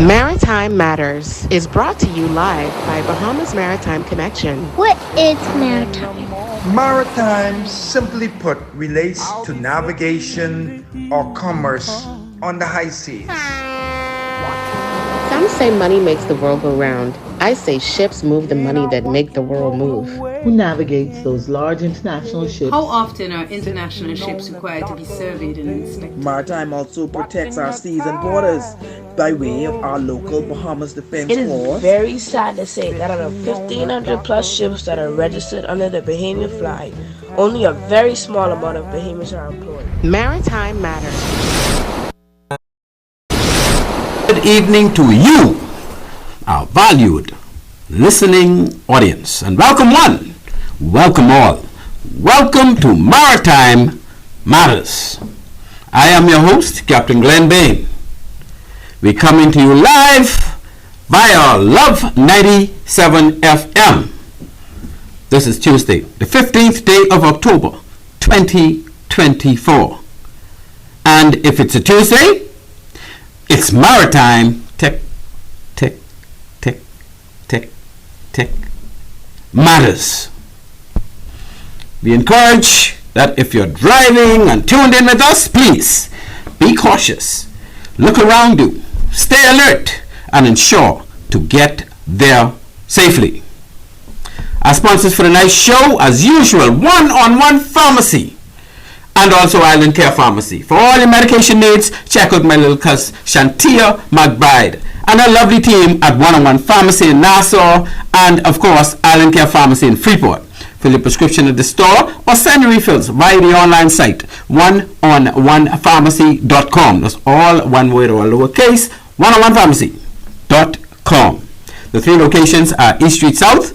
Maritime Matters is brought to you live by Bahamas Maritime Connection. What is maritime? Maritime, simply put, relates to navigation or commerce on the high seas. Some say money makes the world go round. I say ships move the money that make the world move. Who navigates those large international ships? How often are international ships required to be surveyed and inspected? Maritime also protects our seas and borders by way of our local Bahamas Defense It Force. is very sad to say that out of 1,500 plus ships that are registered under the Bahamian flag, only a very small amount of Bahamians are employed. Maritime Matters. Good evening to you, our valued listening audience, and welcome one, welcome all, welcome to Maritime Matters. I am your host, Captain Glenn Bain. We're coming to you live via Love 97 FM. This is Tuesday, the 15th day of October, 2024. And if it's a Tuesday, it's Maritime Matters. We encourage that if you're driving and tuned in with us, please be cautious. Look around you, stay alert, and ensure to get there safely. Our sponsors for tonight's show, as usual, One-on-One Pharmacy and also Island Care Pharmacy. For all your medication needs, check out my little cousin Shantia McBride and her lovely team at One-on-One Pharmacy in Nassau and, of course, Island Care Pharmacy in Freeport. Fill your prescription at the store or send your refills via the online site, oneononepharmacy.com. That's all one word or lowercase, oneononepharmacy.com. The three locations are East Street South.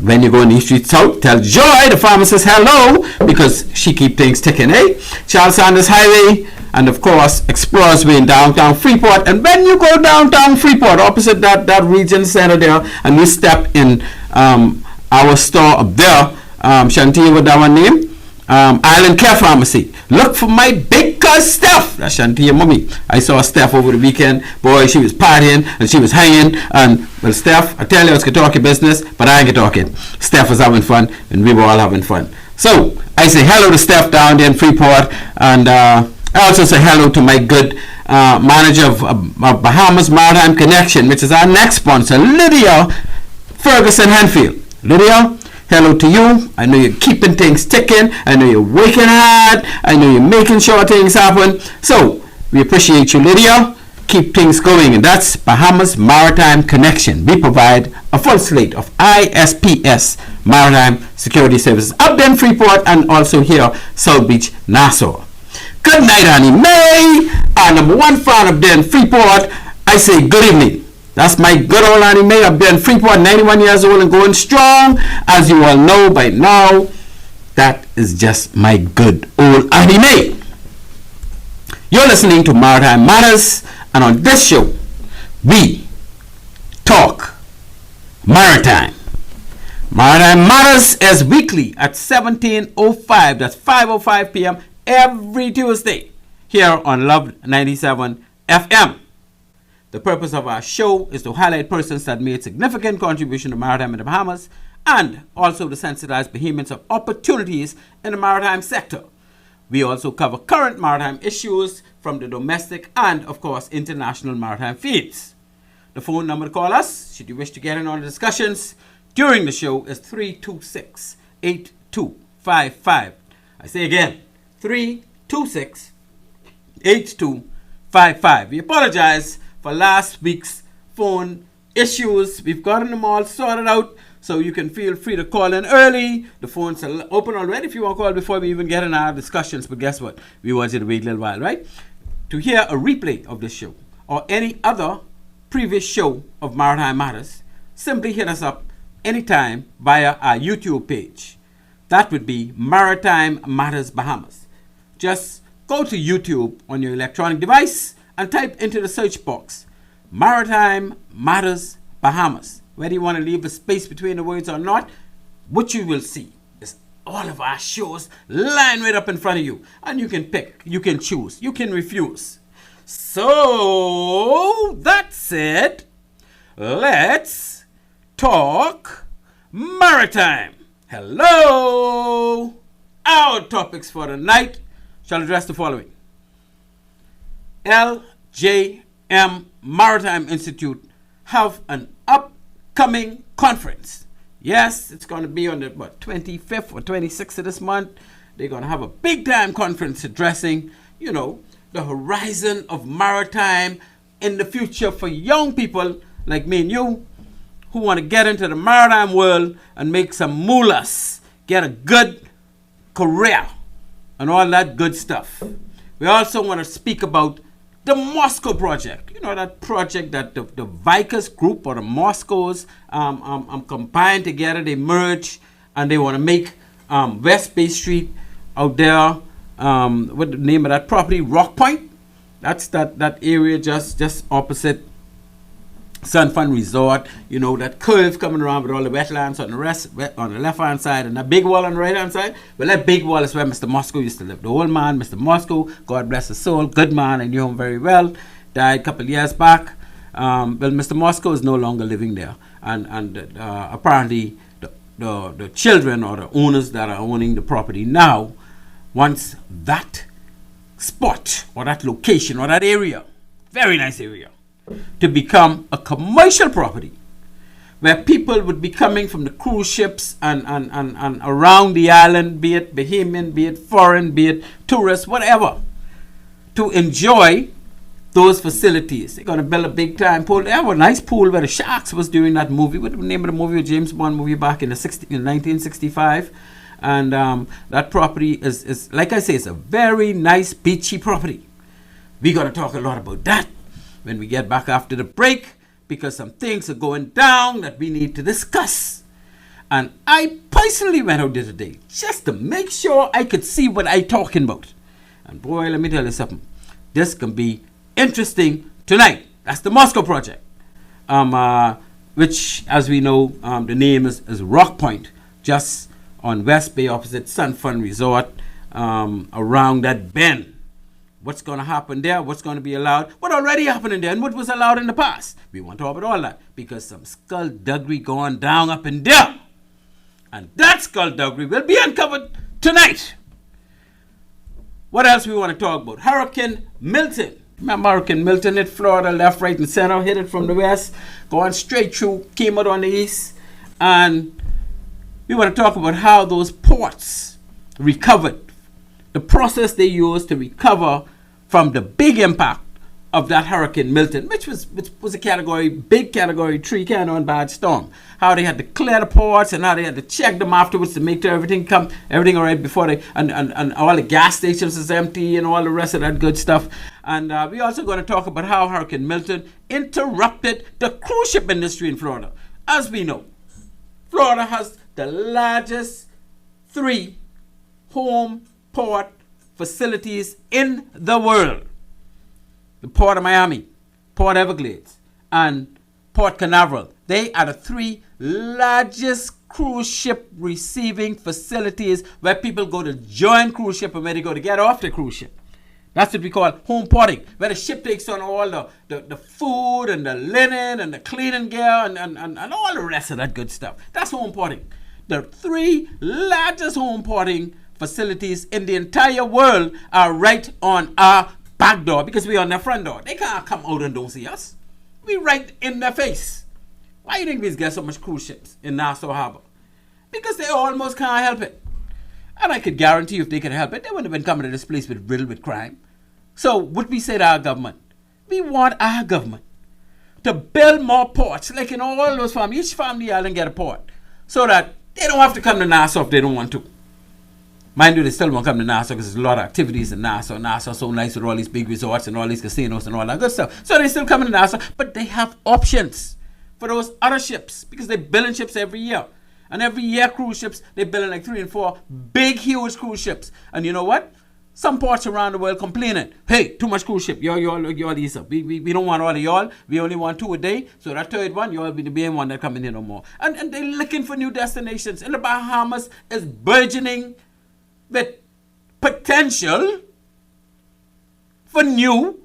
When you go in East Street South, tell Joy, the pharmacist, hello, because she keeps things ticking, eh? Charles Sanders Highway, and of course, Explorers-Way in downtown Freeport. And when you go downtown Freeport, opposite that region center there, and you step in our store up there, Shantia, what that one name? Island Care Pharmacy. Look for my big cousin Steph. That's Shantia mommy. I saw Steph over the weekend. Boy, she was partying and she was hanging. And well, Steph, I tell you, I was gonna talk your business, but I ain't gonna talk it. Steph was having fun, and we were all having fun. So I say hello to Steph down there in Freeport, and I also say hello to my good manager of Bahamas Maritime Connection, which is our next sponsor, Lydia Ferguson Henfield. Lydia, hello to you. I know you're keeping things ticking. I know you're working hard. I know you're making sure things happen. So we appreciate you, Lydia. Keep things going. And that's Bahamas Maritime Connection. We provide a full slate of ISPS Maritime Security Services up there in Freeport and also here, South Beach, Nassau. Good night, Annie Mae. Our number one fan up there in Freeport. I say good evening. That's my good old Annie Mae up there in Freeport, 91 years old and going strong. As you all know by now, that is just my good old Annie Mae. You're listening to Maritime Matters, and on this show, we talk maritime. Maritime Matters is weekly at 17:05, that's 5:05 p.m. every Tuesday here on Love 97 FM. The purpose of our show is to highlight persons that made significant contribution to maritime in the Bahamas and also to sensitize Bahamians of opportunities in the maritime sector. We also cover current maritime issues from the domestic and, of course, international maritime fields. The phone number to call us, should you wish to get in on the discussions during the show, is 326-8255. I say again, 326-8255. We apologize for last week's phone issues. We've gotten them all sorted out, so you can feel free to call in early. The phones are open already if you want to call before we even get in our discussions. But guess what? We want you to wait a little while, right? To hear a replay of this show or any other previous show of Maritime Matters, simply hit us up anytime via our YouTube page. That would be Maritime Matters Bahamas. Just go to YouTube on your electronic device and type into the search box Maritime Matters Bahamas. Whether you want to leave a space between the words or not, what you will see is all of our shows lined right up in front of you. And you can pick, you can choose, you can refuse. So, that said, let's talk maritime. Hello! Our topics for the night shall address the following. LJM Maritime Institute have an upcoming conference. Yes, it's going to be on the 25th or 26th of this month. They're going to have a big time conference addressing, the horizon of maritime in the future for young people like me and you who want to get into the maritime world and make some moolahs, get a good career and all that good stuff. We also want to speak about the MOSKO project. That project that the Vicus group or the MOSKOs combined together, they merge and they want to make West Bay Street out there, what the name of that property? Rock Point. That's that area just opposite Sun Fun Resort. That curve coming around with all the wetlands on the left hand side and that big wall on the right hand side. Well, that big wall is where Mr. MOSKO used to live. The old man, Mr. MOSKO, God bless his soul, good man, I knew him very well, died a couple of years back. Mr. MOSKO is no longer living there, and apparently the children or the owners that are owning the property now wants that spot or that location or that area, very nice area, to become a commercial property where people would be coming from the cruise ships and around the island, be it Bahamian, be it foreign, be it tourists, whatever, to enjoy those facilities. They're going to build a big time pool. They have a nice pool where the Sharks was doing that movie. What was the name of the movie? A James Bond movie back in 1965. And that property is, like I say, it's a very nice beachy property. We're going to talk a lot about that when we get back after the break, because some things are going down that we need to discuss. And I personally went out there today just to make sure I could see what I'm talking about. And boy, let me tell you something. This can be interesting tonight. That's the MOSKO project, which, as we know, the name is Rock Point, just on West Bay opposite Sun Fun Resort, around that bend. What's going to happen there? What's going to be allowed? What already happened in there and what was allowed in the past? We want to talk about all that because some skullduggery going down up in there. And that skullduggery will be uncovered tonight. What else we want to talk about? Hurricane Milton. Remember Hurricane Milton hit Florida, left, right, and center, hit it from the west, going straight through, came out on the east. And we want to talk about how those ports recovered, the process they used to recover from the big impact of that Hurricane Milton, which was a big category 3 kind of bad storm. How they had to clear the ports and how they had to check them afterwards to make sure everything all right before they, and all the gas stations is empty and all the rest of that good stuff. And we're also going to talk about how Hurricane Milton interrupted the cruise ship industry in Florida. As we know, Florida has the largest 3 home port facilities in the world. The Port of Miami, Port Everglades, and Port Canaveral. They are the 3 largest cruise ship receiving facilities where people go to join cruise ship and where they go to get off the cruise ship. That's what we call home porting, where the ship takes on all the food and the linen and the cleaning gear and all the rest of that good stuff. That's home porting. The 3 largest home porting facilities in the entire world are right on our back door because we're on their front door. They can't come out and don't see us. We right in their face. Why do you think we get so much cruise ships in Nassau Harbor? Because they almost can't help it. And I could guarantee you if they could help it, they wouldn't have been coming to this place riddled with crime. So what we say to our government, we want our government to build more ports, like in all those families. Each family island get a port, so that they don't have to come to Nassau if they don't want to. Mind you, they still won't come to Nassau because there's a lot of activities in Nassau. Nassau's so nice with all these big resorts and all these casinos and all that good stuff. So they still come to Nassau, but they have options for those other ships because they're building ships every year. And every year cruise ships, they're building like 3 and 4 big, huge cruise ships. And you know what? Some ports around the world complaining, hey, too much cruise ship. Y'all these up. We don't want all of y'all. We only want 2 a day. So that third one, y'all be the main one that come in here no more. And they're looking for new destinations. And the Bahamas is burgeoning with potential for new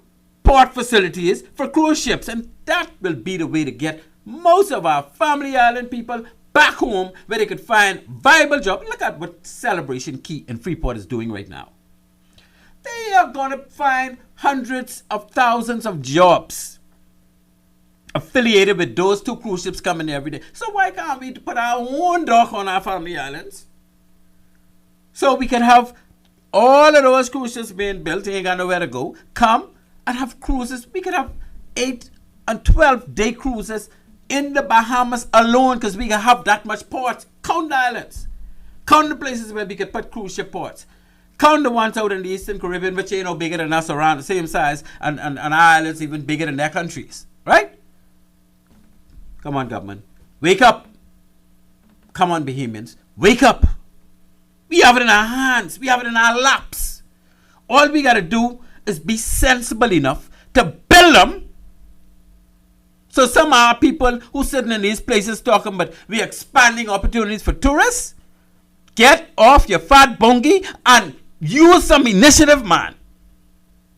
port facilities for cruise ships, and that will be the way to get most of our family island people back home where they could find viable jobs. Look at what Celebration Key in Freeport is doing right now. They are going to find hundreds of thousands of jobs affiliated with those two cruise ships coming every day. So why can't we put our own dock on our family islands? So we can have all of those cruise ships being built, they ain't got nowhere to go, come and have cruises. We could have 8 and 12-day cruises in the Bahamas alone because we can have that much ports. Count the islands. Count the places where we could put cruise ship ports. Count the ones out in the Eastern Caribbean, which ain't no bigger than us, around the same size, and islands even bigger than their countries. Right? Come on, government. Wake up. Come on, Bahamians. Wake up. We have it in our hands. We have it in our laps. All we got to do is be sensible enough to build them. So some of our people who sitting in these places talking about we're expanding opportunities for tourists, get off your fat bongi and use some initiative, man.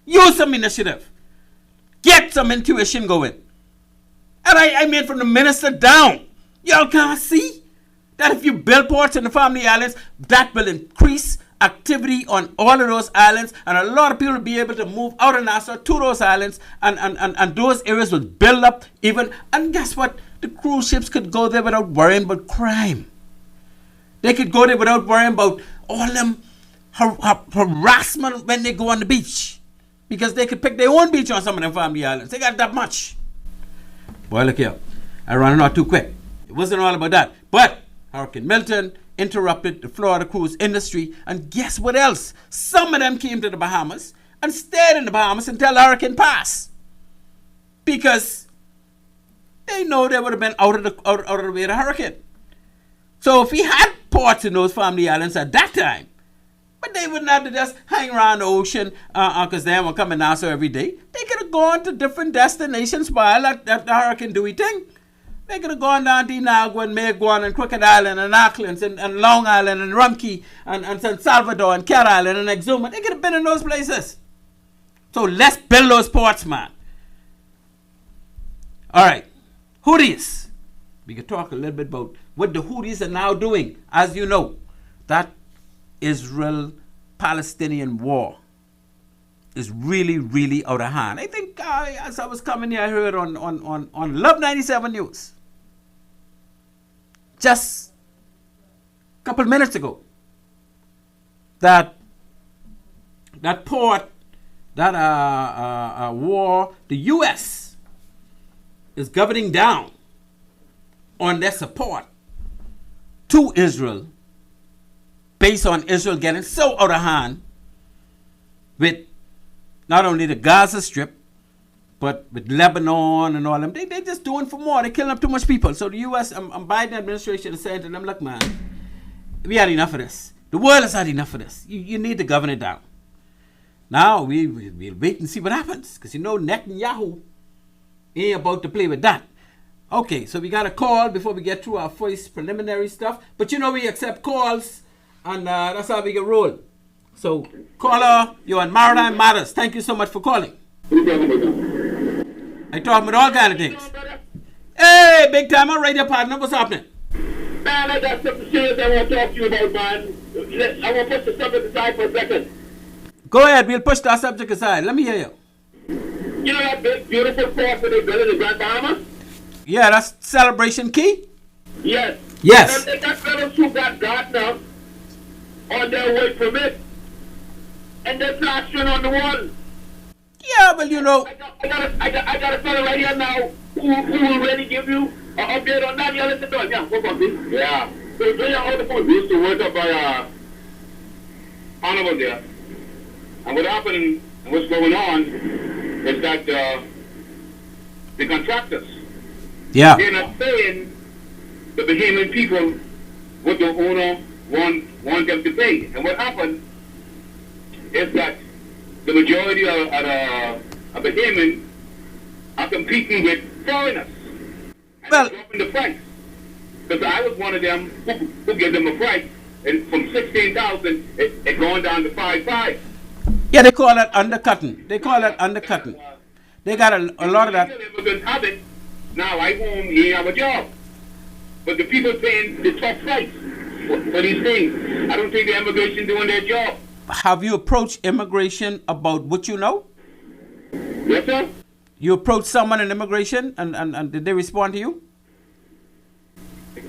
Use some initiative. Get some intuition going. And I mean from the minister down. Y'all can't see that if you build ports in the family islands, that will increase activity on all of those islands, and a lot of people will be able to move out of Nassau to those islands, and those areas will build up even. And guess what? The cruise ships could go there without worrying about crime. They could go there without worrying about all them harassment when they go on the beach, because they could pick their own beach on some of them family islands. They got that much. Boy, look here. I ran out too quick. It wasn't all about that. But Hurricane Milton interrupted the Florida cruise industry, and guess what else? Some of them came to the Bahamas and stayed in the Bahamas until the hurricane passed, because they know they would have been out of the way of the hurricane. So if we had ports in those family islands at that time, but they wouldn't have to just hang around the ocean because they were coming Nassau every day. They could have gone to different destinations while that hurricane do thing. They could have gone down to Inagua and Meguan and Crooked Island and Auckland and Long Island and Rumkey and San Salvador and Care Island and Exuma. They could have been in those places. So let's build those ports, man. All right. Houthis. We could talk a little bit about what the Houthis are now doing. As you know, that Israel-Palestinian war is really, really out of hand. I think as I was coming here, I heard on Love 97 News just a couple minutes ago that port, that war, the U.S. is governing down on their support to Israel based on Israel getting so out of hand with not only the Gaza Strip, but with Lebanon and all them. They just doing for more. They're killing up too much people. So the U.S. Biden administration is saying to them, look, man, we had enough of this. The world has had enough of this. You need to govern it down. Now, we'll wait and see what happens. Because you know Netanyahu ain't about to play with that. Okay, so we got a call before we get through our first preliminary stuff. But you know we accept calls, and that's how we get rolled. So, caller, you're on Maritime Matters. Thank you so much for calling. I talk about all kind of things. Hey, big time, all right, your partner. What's happening? Man, I got something serious I want to talk to you about, man. I want to put the subject aside for a second. Go ahead, we'll push that subject aside. Let me hear you. You know that big, beautiful port that they built in the Grand Bahamas? Yeah, that's Celebration Key? Yes. Yes. And they got fellows who got now on their work permit, and they're plastering on the wall. Yeah, well, you know. I got a fellow right here now who will really give you an update on that. Yeah, listen to him. Yeah, go on, please. Yeah. So, on the phone. We used to work up by Honorable there. And what happened and what's going on is that the contractors, they're not paying the Bahamian people what the owner want them to pay. And what happened is that the majority of Bahamians are competing with foreigners. And they're dropping the price. Because I was one of them who gave them a price. And from 16,000, it going down to 5,500. Yeah, they call that undercutting. They got a lot of that. Immigrants have it. Now I home, he have a job. But the people paying the top price for these things. I don't think the immigration doing their job. Have you approached immigration about what you know? Yes, sir? You approached someone in immigration and did they respond to you?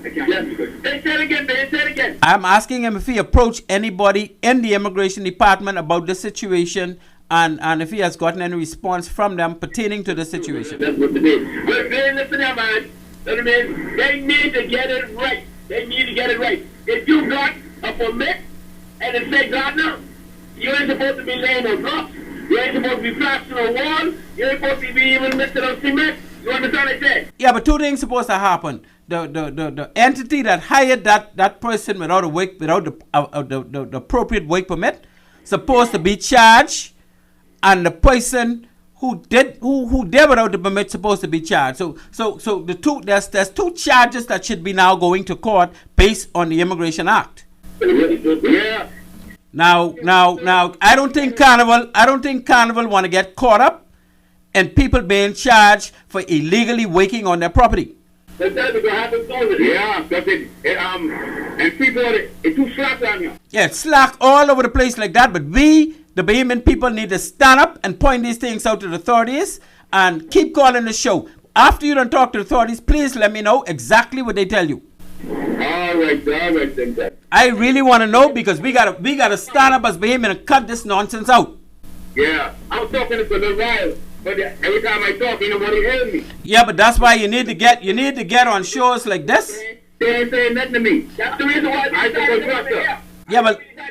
Yes. Say it again, man. Say it again. I'm asking him if he approached anybody in the immigration department about the situation and if he has gotten any response from them pertaining to the situation. That's what it is. But man, listen here, man. They need to get it right. They need to get it right. If you got a permit and it say gardener, you ain't supposed to be laying on blocks. You ain't supposed to be plastering a wall. You ain't supposed to be even mixing on cement. You understand what I said? Yeah, but two things supposed to happen. The entity that hired that person without the appropriate work permit supposed to be charged, and the person who did without the permit supposed to be charged. So the two there's two charges that should be now going to court based on the Immigration Act. Yeah. Now I don't think Carnival want to get caught up in people being charged for illegally working on their property. That's going to happen soon. Yeah, because and people it's too slack on you. Yeah, it's slack all over the place like that, but we, the Bahamian people, need to stand up and point these things out to the authorities and keep calling the show. After you don't talk to the authorities, please let me know exactly what they tell you. All right, then. I really want to know because we gotta stand up as Bahamian and cut this nonsense out. Yeah, I was talking to the while, but every time I talk, ain't nobody hearing me. Yeah, but that's why you need to get on shows like this. They ain't saying nothing to me. That's the reason why I the contractor. Yeah, but I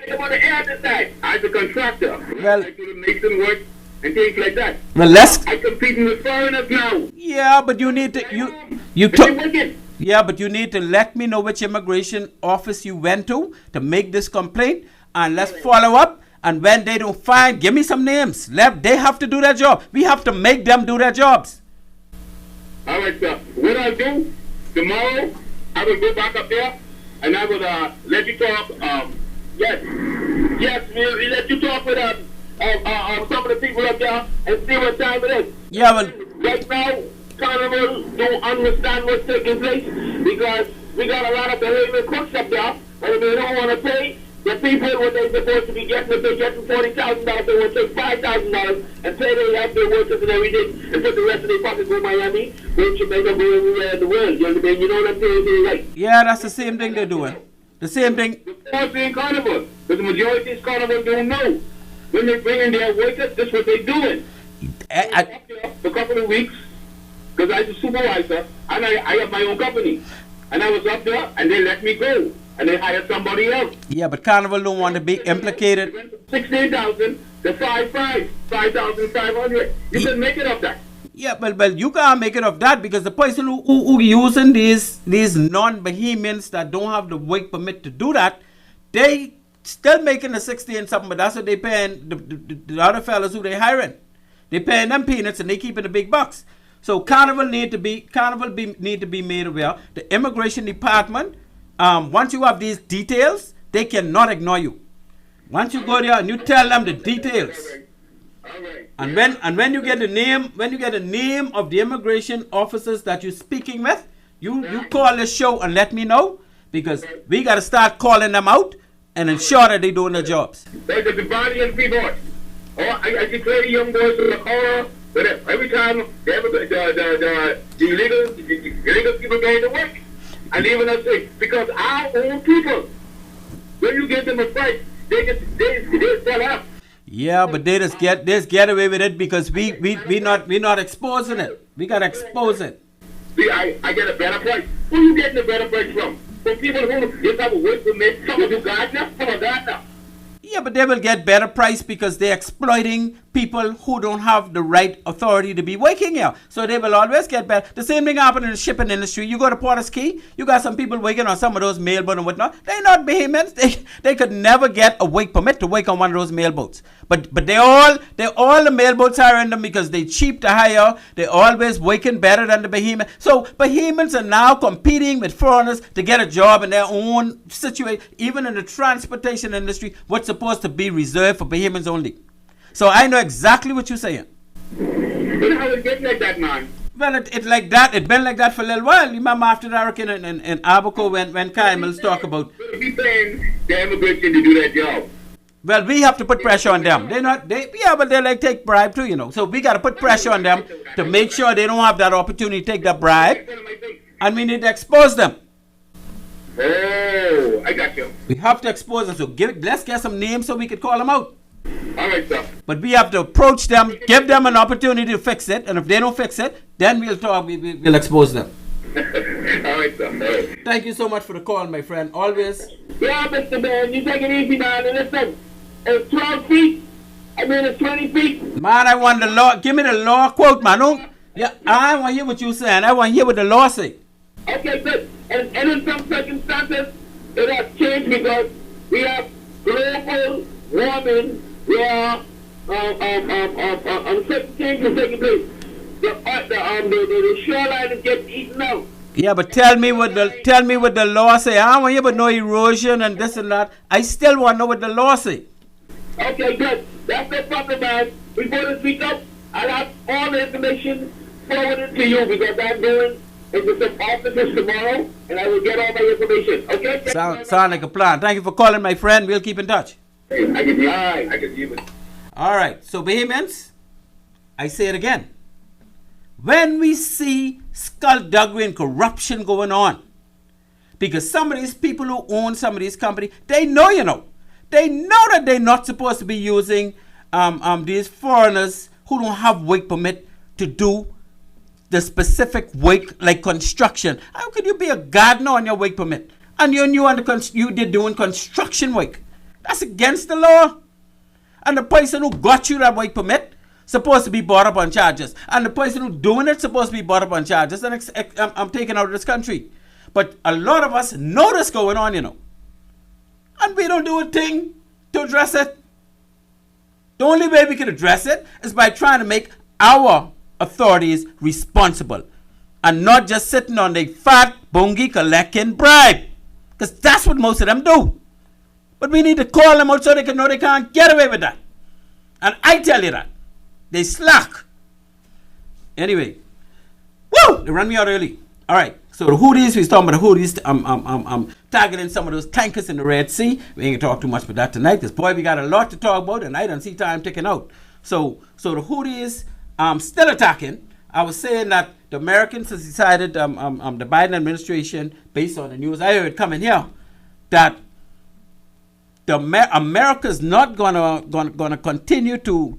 the contractor. Well, I do the mason work and things like that. Well, let's. I competing with foreigners now. Yeah, but you need to you talk. Yeah, but you need to let me know which immigration office you went to make this complaint, and let's follow up. And when they don't find, give me some names. They have to do their job. We have to make them do their jobs. All right, sir. What I'll do tomorrow, I will go back up there, and I will let you talk. Yes, we'll let you talk with some of the people up there and see what time it is. Yeah, well, right now, Carnival don't understand what's taking place because we got a lot of behavioral crooks up there, and they don't want to pay the people what they're supposed to be getting. If they're getting $40,000, they will take $5,000 and pay their workers and everything, and put the rest of their pockets in Miami, which you make up everywhere in the world. You understand? You know what I'm saying? Right? Yeah, that's the same thing they're doing. The same thing. The same Carnival, but the majority of Carnival don't know. When they bring in their workers, that's what they're doing. For a couple of weeks, because I was a supervisor, and I have my own company. And I was up there, and they let me go. And they hired somebody else. Yeah, but Carnival don't want to be implicated. 16,000 to 5,500. You can make it up that. Yeah, well, you can't make it of that because the person who using these non-Bahamians that don't have the work permit to do that, they still making the 60 and something, but that's what they paying the other fellas who they hiring. They paying them peanuts and they keeping the big bucks. So Carnival need to be made aware. The immigration department, once you have these details, they cannot ignore you. Once you go there and you tell them the details, and when you get the name of the immigration officers that you're speaking with, you call the show and let me know because we got to start calling them out and ensure that they're doing their jobs. There's the Bahamian people. I declare the young boys to the horror. But every time they have the illegal people going to work, and even us because our own people, when you give them a fight, they sell out. Yeah, but they just get away with it because we not exposing it. We gotta expose it. I get a better price. Who you getting a better price from? From people who just have a work permit, some do gardener, some are gardener. Yeah, but they will get better price because they're exploiting people who don't have the right authority to be working here. So they will always get better. The same thing happened in the shipping industry. You go to Porter's Key, you got some people working on some of those mailboats and whatnot. They're not Bahamians. They could never get a work permit to work on one of those mailboats. But they all the mailboats hiring them because they're cheap to hire. They're always working better than the Bahamians. So Bahamians are now competing with foreigners to get a job in their own situation. Even in the transportation industry, what's supposed to be reserved for Bahamians only. So I know exactly what you're saying. But how it get like that, man? Well, it like that. It been like that for a little while. You remember after the hurricane in Abaco when Kymels talk about. Be paying the immigration to do that job. Well, we have to put pressure on them. But they like take bribe too, you know. So we got to put pressure on them to make sure they don't have that opportunity to take that bribe. And we need to expose them. Oh, I got you. We have to expose them. So let's get some names so we can call them out. All right, sir. But we have to approach them, give them an opportunity to fix it. And if they don't fix it, then we'll talk. We'll expose them. All right, sir. All right. Thank you so much for the call, my friend. Always. Yeah, Mr. Man, you take it easy, man. And listen, it's 12 feet. I mean, it's 20 feet. Man, I want the law. Give me the law quote, man. I want to hear what you're saying. I want to hear what the law say. Okay, good. And in some circumstances, it has changed because we have global warming where certain changes taking place. The shoreline is getting eaten out. Yeah, but tell me what the law say. I don't want to hear about no erosion and this and that. I still want to know what the law say. Okay, good. That's no problem, man. Before this week up, I'll have all the information forwarded to you because I'm going into some offices tomorrow and I will get all my information. Okay? Sound like a plan. Thank you for calling, my friend. We'll keep in touch. I can use it. All right. So, Bahamians, I say it again. When we see skullduggery and corruption going on, because some of these people who own some of these companies, they know, they know that they're not supposed to be using these foreigners who don't have work permit to do the specific work like construction. How could you be a gardener on your work permit and you're doing construction work? That's against the law. And the person who got you that work permit supposed to be brought up on charges. And the person who's doing it supposed to be brought up on charges. And I'm taken out of this country. But a lot of us know this going on, And we don't do a thing to address it. The only way we can address it is by trying to make our authorities responsible. And not just sitting on the fat bungie collecting bribe. Because that's what most of them do. But we need to call them out so they can know they can't get away with that. And I tell you that. They slack. Anyway. Woo! They run me out early. All right. So the Houthis, we're talking about the Houthis. I'm targeting some of those tankers in the Red Sea. We ain't going to talk too much about that tonight. Because, boy, we got a lot to talk about. And I don't see time ticking out. So the Houthis still attacking. I was saying that the Americans has decided, the Biden administration, based on the news I heard coming here, that America's not gonna continue to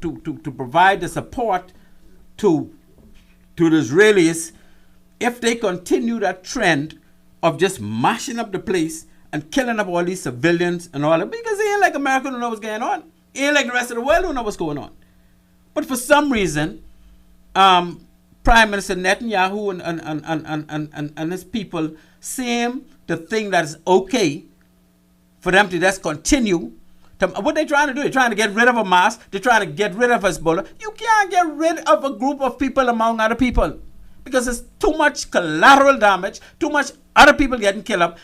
provide the support to the Israelis if they continue that trend of just mashing up the place and killing up all these civilians and all that, because it ain't like America don't know what's going on. It ain't like the rest of the world don't know what's going on. But for some reason, Prime Minister Netanyahu and his people seem to think that it's okay for them to just continue. What they're trying to do, they're trying to get rid of Hamas, they're trying to get rid of Hezbollah. You can't get rid of a group of people among other people because it's too much collateral damage, too much other people getting killed up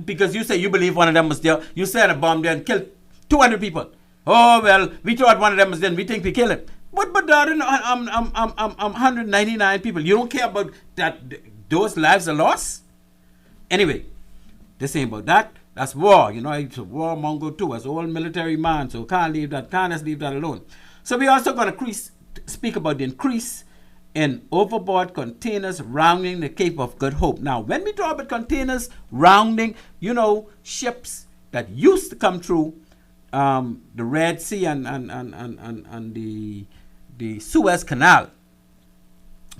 because you say you believe one of them was there, you set a bomb there and killed 200 people. Oh, well, we thought one of them was there and we think we killed him. But there are 199 people. You don't care about that, those lives are lost? Anyway, this ain't about that. That's war, it's a warmonger too. As an old military man, so can't just leave that alone. So we're also going to speak about the increase in overboard containers rounding the Cape of Good Hope. Now, when we talk about containers rounding, ships that used to come through the Red Sea and the Suez Canal,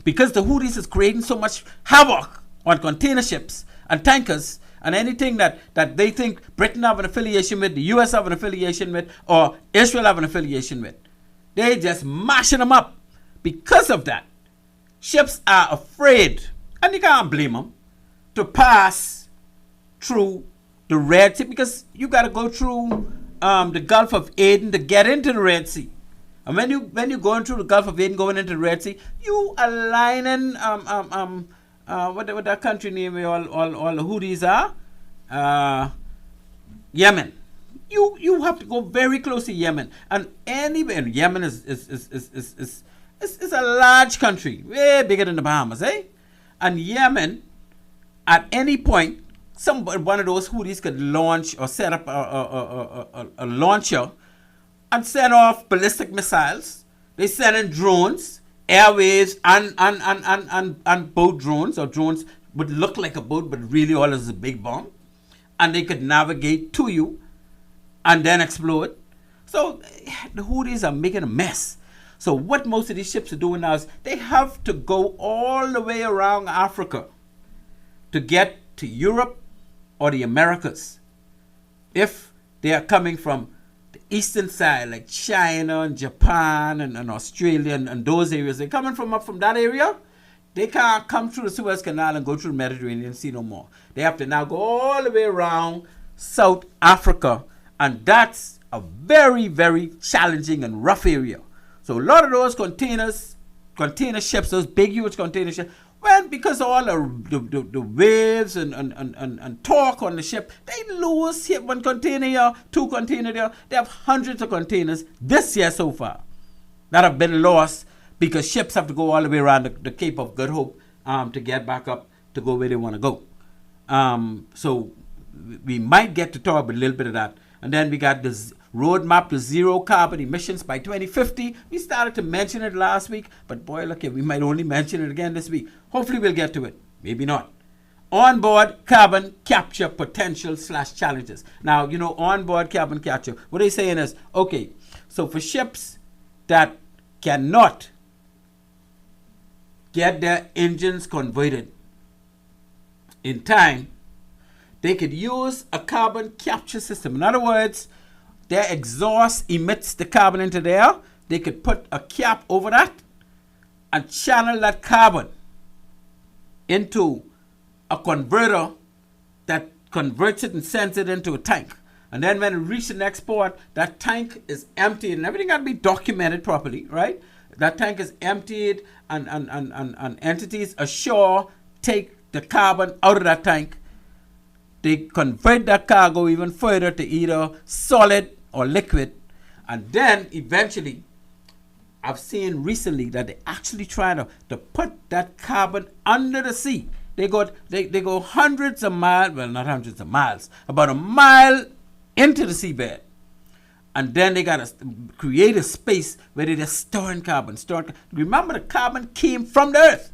because the Houthis is creating so much havoc on container ships and tankers, and anything that they think Britain have an affiliation with, the US have an affiliation with, or Israel have an affiliation with. They just mashing them up. Because of that, ships are afraid, and you can't blame them, to pass through the Red Sea, because you got to go through the Gulf of Aden to get into the Red Sea. And when you're going through the Gulf of Aden, going into the Red Sea, you are lining what that country name where all the Houthis are? Yemen. You have to go very close to Yemen, and anywhere Yemen is It's a large country, way bigger than the Bahamas, eh? And Yemen, at any point, one of those Houthis could launch or set up a launcher and send off ballistic missiles. They send in drones, airwaves, and boat drones, or drones would look like a boat, but really all is a big bomb. And they could navigate to you and then explode. So the Houthis are making a mess. So what most of these ships are doing now is they have to go all the way around Africa to get to Europe or the Americas. If they are coming from the eastern side, like China and Japan and Australia and those areas, they're coming from up from that area, they can't come through the Suez Canal and go through the Mediterranean Sea no more. They have to now go all the way around South Africa, and that's a very, very challenging and rough area. So a lot of those container ships, those big, huge container ships, well, because of all the waves and torque on the ship, they lose here, one container here, two containers there. They have hundreds of containers this year so far that have been lost because ships have to go all the way around the Cape of Good Hope to get back up to go where they want to go. So we might get to talk about a little bit of that. And then we got this roadmap to zero carbon emissions by 2050. We started to mention it last week, but boy, look here, we might only mention it again this week. Hopefully we'll get to it. Maybe not. Onboard carbon capture potential / challenges. Now, you know, onboard carbon capture, what they're saying is, okay, so for ships that cannot get their engines converted in time, they could use a carbon capture system. In other words, their exhaust emits the carbon into the air. They could put a cap over that and channel that carbon into a converter that converts it and sends it into a tank. And then when it reaches the next port, that tank is emptied, and everything got to be documented properly, right? That tank is emptied, and entities ashore take the carbon out of that tank. They convert that cargo even further to either solid or liquid. And then eventually, I've seen recently that they actually try to put that carbon under the sea. They go hundreds of miles, well, not hundreds of miles, about a mile into the seabed. And then they got to create a space where they're storing carbon. Remember, the carbon came from the earth.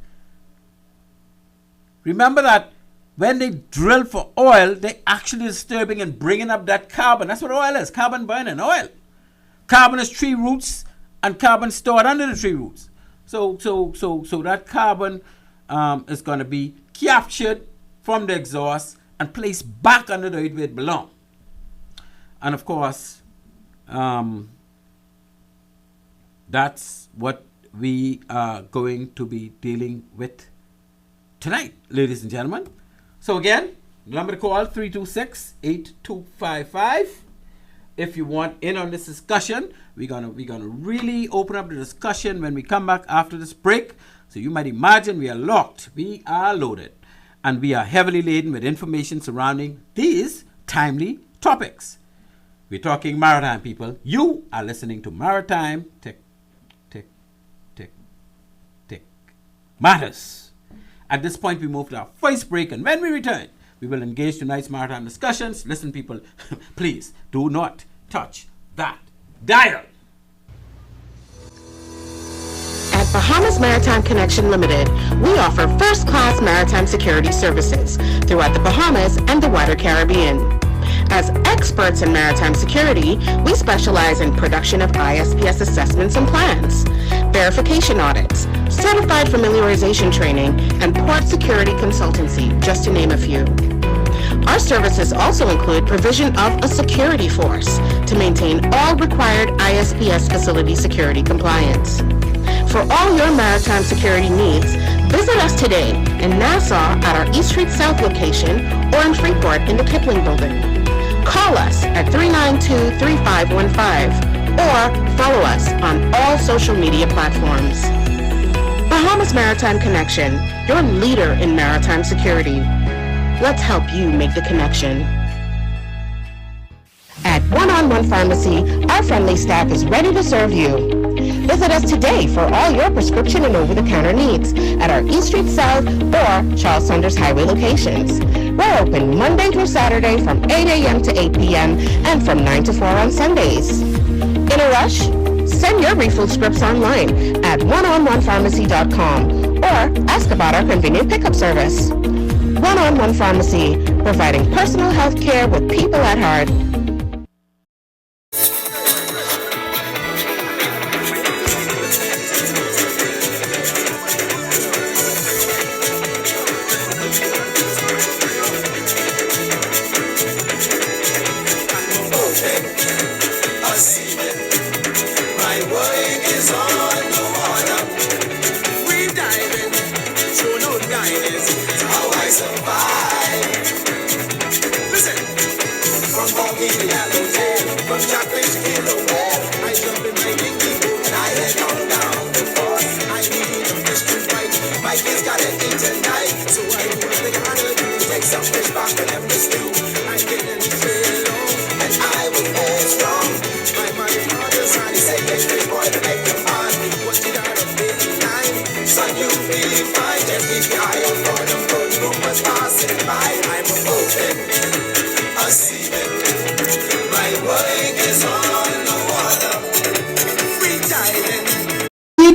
Remember that when they drill for oil, they actually disturbing and bringing up that carbon. That's what oil is, carbon burning, oil. Carbon is tree roots, and carbon stored under the tree roots. So that carbon is going to be captured from the exhaust and placed back under the earth where it belongs. And of course, that's what we are going to be dealing with tonight, ladies and gentlemen. So again, the number to call, 326-8255. If you want in on this discussion, we're gonna really open up the discussion when we come back after this break. So you might imagine we are locked, we are loaded, and we are heavily laden with information surrounding these timely topics. We're talking maritime, people. You are listening to Maritime Matters. At this point, we move to our first break, and when we return, we will engage tonight's maritime discussions. Listen, people, please do not touch that dial. At Bahamas Maritime Connection Limited, we offer first-class maritime security services throughout the Bahamas and the wider Caribbean. As experts in maritime security, we specialize in production of ISPS assessments and plans, verification audits, certified familiarization training, and port security consultancy, just to name a few. Our services also include provision of a security force to maintain all required ISPS facility security compliance. For all your maritime security needs, visit us today in Nassau at our East Street South location or in Freeport in the Kipling Building. Call us at 392-3515 or follow us on all social media platforms. Bahamas Maritime Connection, your leader in maritime security. Let's help you make the connection. At One-on-One Pharmacy, our friendly staff is ready to serve you. Visit us today for all your prescription and over-the-counter needs at our East Street South or Charles Saunders Highway locations. We're open Monday through Saturday from 8 a.m. to 8 p.m. and from 9 to 4 on Sundays. In a rush? Send your refill scripts online at oneononepharmacy.com or ask about our convenient pickup service. One-on-One Pharmacy, providing personal health care with people at heart.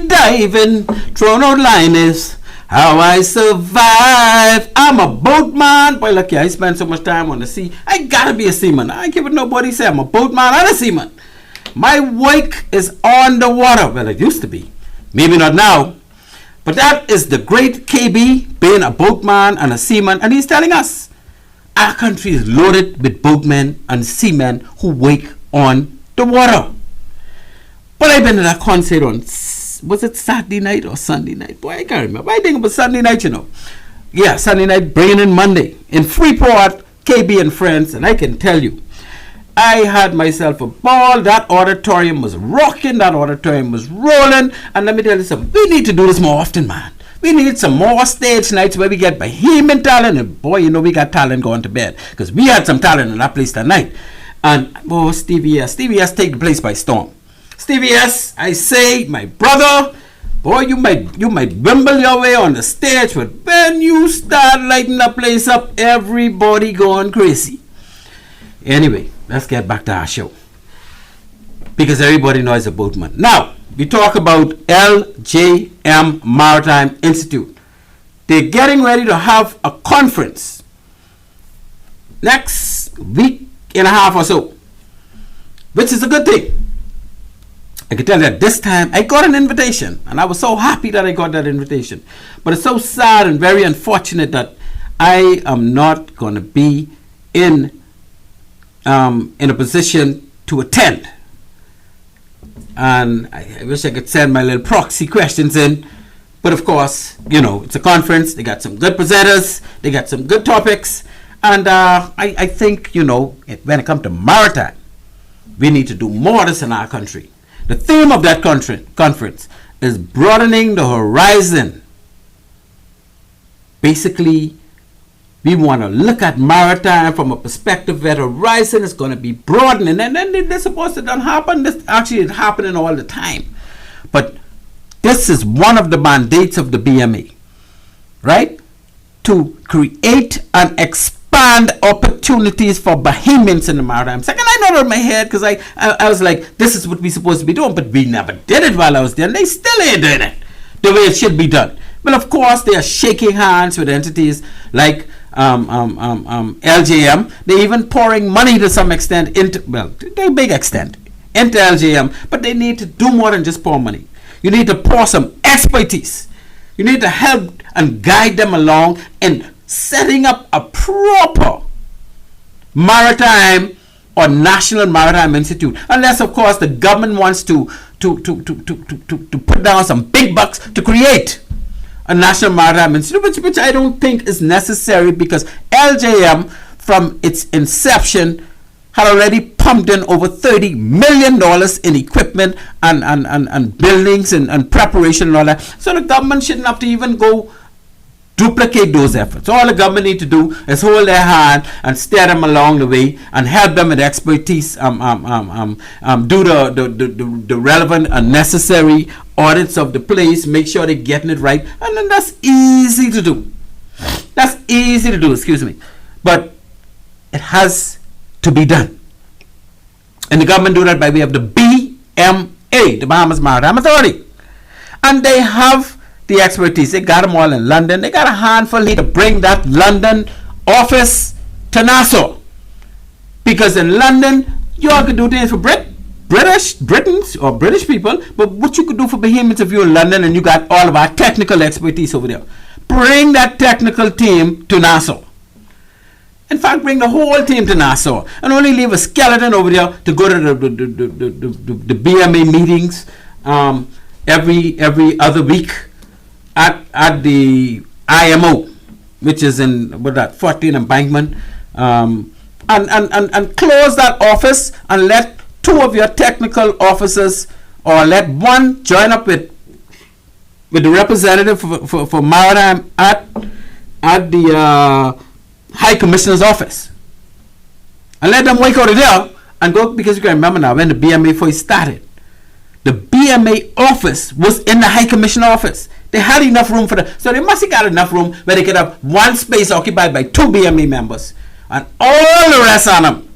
Diving, thrown out line is how I survive. I'm a boatman. Boy, lucky I spend so much time on the sea. I gotta be a seaman. I ain't care what nobody say. I'm a boatman and a seaman. My work is on the water. Well, it used to be. Maybe not now. But that is the great KB being a boatman and a seaman. And he's telling us our country is loaded with boatmen and seamen who work on the water. But I've been to that concert on, was it Saturday night or Sunday night? Boy, I can't remember. I think it was Sunday night, you know. Yeah, Sunday night, bringing in Monday. In Freeport, KB and friends, and I can tell you, I had myself a ball. That auditorium was rocking. That auditorium was rolling. And let me tell you something. We need to do this more often, man. We need some more stage nights where we get Bahamian talent. And boy, you know, we got talent going to bed. Because we had some talent in that place that night. And, oh, Stevie S. Stevie S take the place by storm. Stevie S, I say, my brother, boy, you might wimble your way on the stage, but when you start lighting the place up, everybody going crazy. Anyway, let's get back to our show. Because everybody knows a boatman. Now, we talk about LJM Maritime Institute. They're getting ready to have a conference next week and a half or so, which is a good thing. I can tell you that this time I got an invitation, and I was so happy that I got that invitation. But it's so sad and very unfortunate that I am not going to be in a position to attend. And I wish I could send my little proxy questions in. But of course, you know, it's a conference. They got some good presenters. They got some good topics. And I think, you know, when it comes to maritime, we need to do more of this in our country. The theme of that conference is broadening the horizon. Basically, we want to look at maritime from a perspective where the horizon is going to be broadening. And then they're supposed to not happen. This actually is happening all the time. But this is one of the mandates of the BMA, right? To create and expand opportunities for Bahamians in the maritime sector. And I know it in my head because I was like, this is what we're supposed to be doing, but we never did it while I was there, and they still ain't doing it the way it should be done. Well, of course, they are shaking hands with entities like LJM. They're even pouring money to some extent into, well, to a big extent, into LJM, but they need to do more than just pour money. You need to pour some expertise. You need to help and guide them along in setting up a proper maritime or national maritime institute, unless of course the government wants to put down some big bucks to create a national maritime institute, which I don't think is necessary, because LJM from its inception had already pumped in over $30 million in equipment and buildings and preparation and all that. So the government shouldn't have to even go duplicate those efforts. All the government need to do is hold their hand and steer them along the way and help them with expertise, do the relevant and necessary audits of the place, make sure they're getting it right, and then that's easy to do. That's easy to do, excuse me. But it has to be done. And the government do that by way of the BMA, the Bahamas Maritime Authority. And they have the expertise. They got them all in London. They got a handful here to bring that London office to Nassau. Because in London, you all could do things for Britons or British people, but what you could do for Bahamians if you're in London and you got all of our technical expertise over there. Bring that technical team to Nassau. In fact, bring the whole team to Nassau and only leave a skeleton over there to go to the BMA meetings every other week at the IMO, which is in 14 Embankment, and close that office and let two of your technical officers, or let one join up with the representative for Maritime at the High Commissioner's office, and let them work out of there and go, because you can remember now when the BMA first started, the BMA office was in the High Commissioner office. They had enough room for that, so they must have got enough room where they could have one space occupied by 2 BMA members, and all the rest of them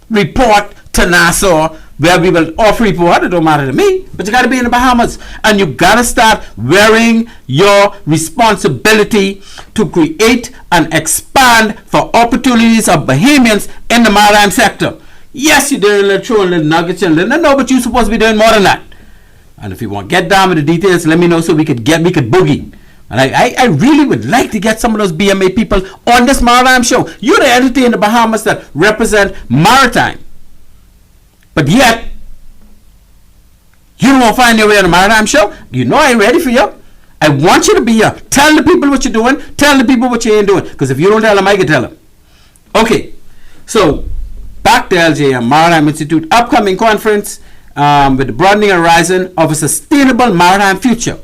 report to Nassau, where we will off report. It don't matter to me, but you got to be in the Bahamas, and you got to start wearing your responsibility to create and expand for opportunities of Bahamians in the maritime sector. Yes, you're doing little nuggets and little, no, but you're supposed to be doing more than that. And if you want to get down with the details, let me know so we could boogie. And I really would like to get some of those BMA people on this maritime show. You're the entity in the Bahamas that represent maritime, but yet you don't want to find your way on the maritime show. You know I ain't ready for you. I want you to be here. Tell the people what you're doing. Tell the people what you ain't doing. Because if you don't tell them, I can tell them. Okay, so back to LJM Maritime Institute upcoming conference with the broadening horizon of a sustainable maritime future.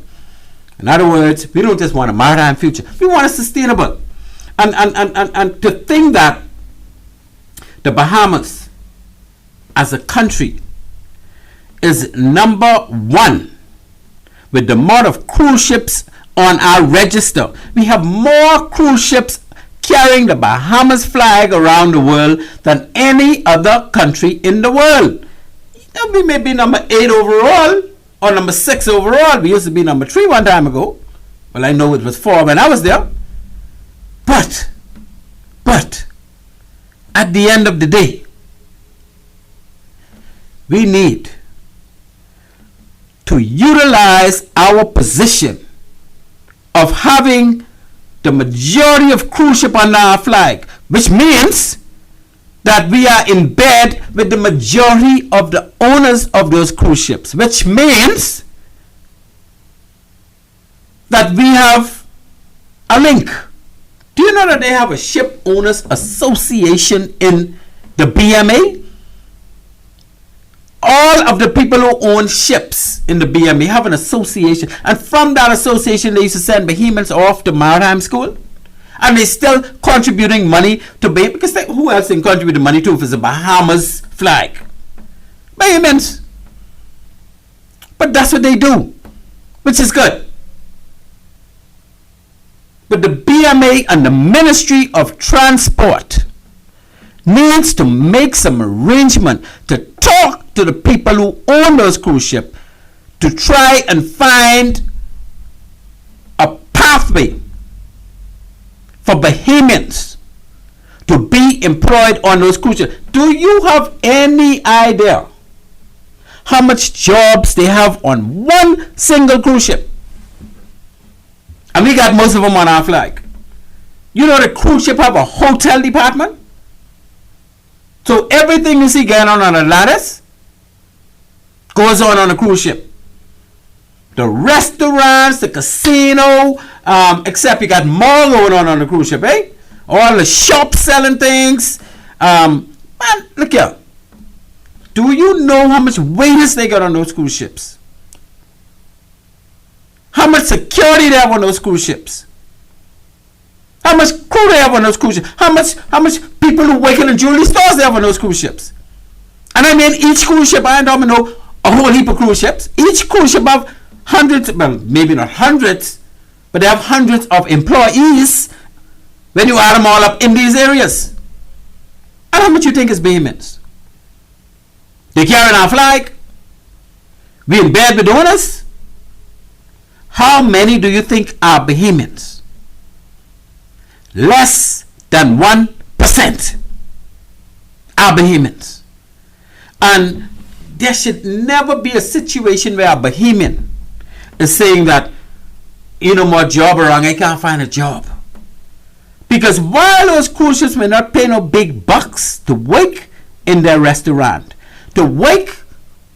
In other words, we don't just want a maritime future. We want a sustainable. And to think that the Bahamas as a country is number 1 with the amount of cruise ships on our register. We have more cruise ships carrying the Bahamas flag around the world than any other country in the world. We may be number 8 overall or number 6 overall. We used to be number 3 one time ago. Well, I know it was 4 when I was there. But at the end of the day, we need to utilize our position of having the majority of cruise ship under our flag, which means that we are in bed with the majority of the owners of those cruise ships, which means that we have a link. Do you know that they have a ship owners association in the BMA? All of the people who own ships in the BMA have an association, and from that association they used to send Bahamians off to maritime school, and they're still contributing money to Bahamians, because who else can contribute the money to if it's a Bahamas flag? Bahamians. But that's what they do, which is good. But the BMA and the Ministry of Transport needs to make some arrangement to talk to the people who own those cruise ships to try and find a pathway for Bahamians to be employed on those cruise ships. Do you have any idea how much jobs they have on one single cruise ship? And we got most of them on our flag. You know the cruise ship have a hotel department? So everything you see going on the lattice goes on a cruise ship. The restaurants, the casino, except you got more going on the cruise ship, eh? All the shops selling things. Man, look here. Do you know how much waiters they got on those cruise ships? How much security they have on those cruise ships? How much crew they have on those cruise ships? How much people who work in jewelry stores they have on those cruise ships? And I mean, each cruise ship, I don't know a whole heap of cruise ships. Each cruise ship have hundreds, well, maybe not hundreds, but they have hundreds of employees when you add them all up in these areas. And how much you think is Bahamians? They carrying our flag? We in bed with the owners? How many do you think are Bahamians? Less than 1% are Bahamians. And there should never be a situation where a Bahamian is saying that, you know, my job around, I can't find a job. Because while those cruise ships may not pay no big bucks to work in their restaurant, to work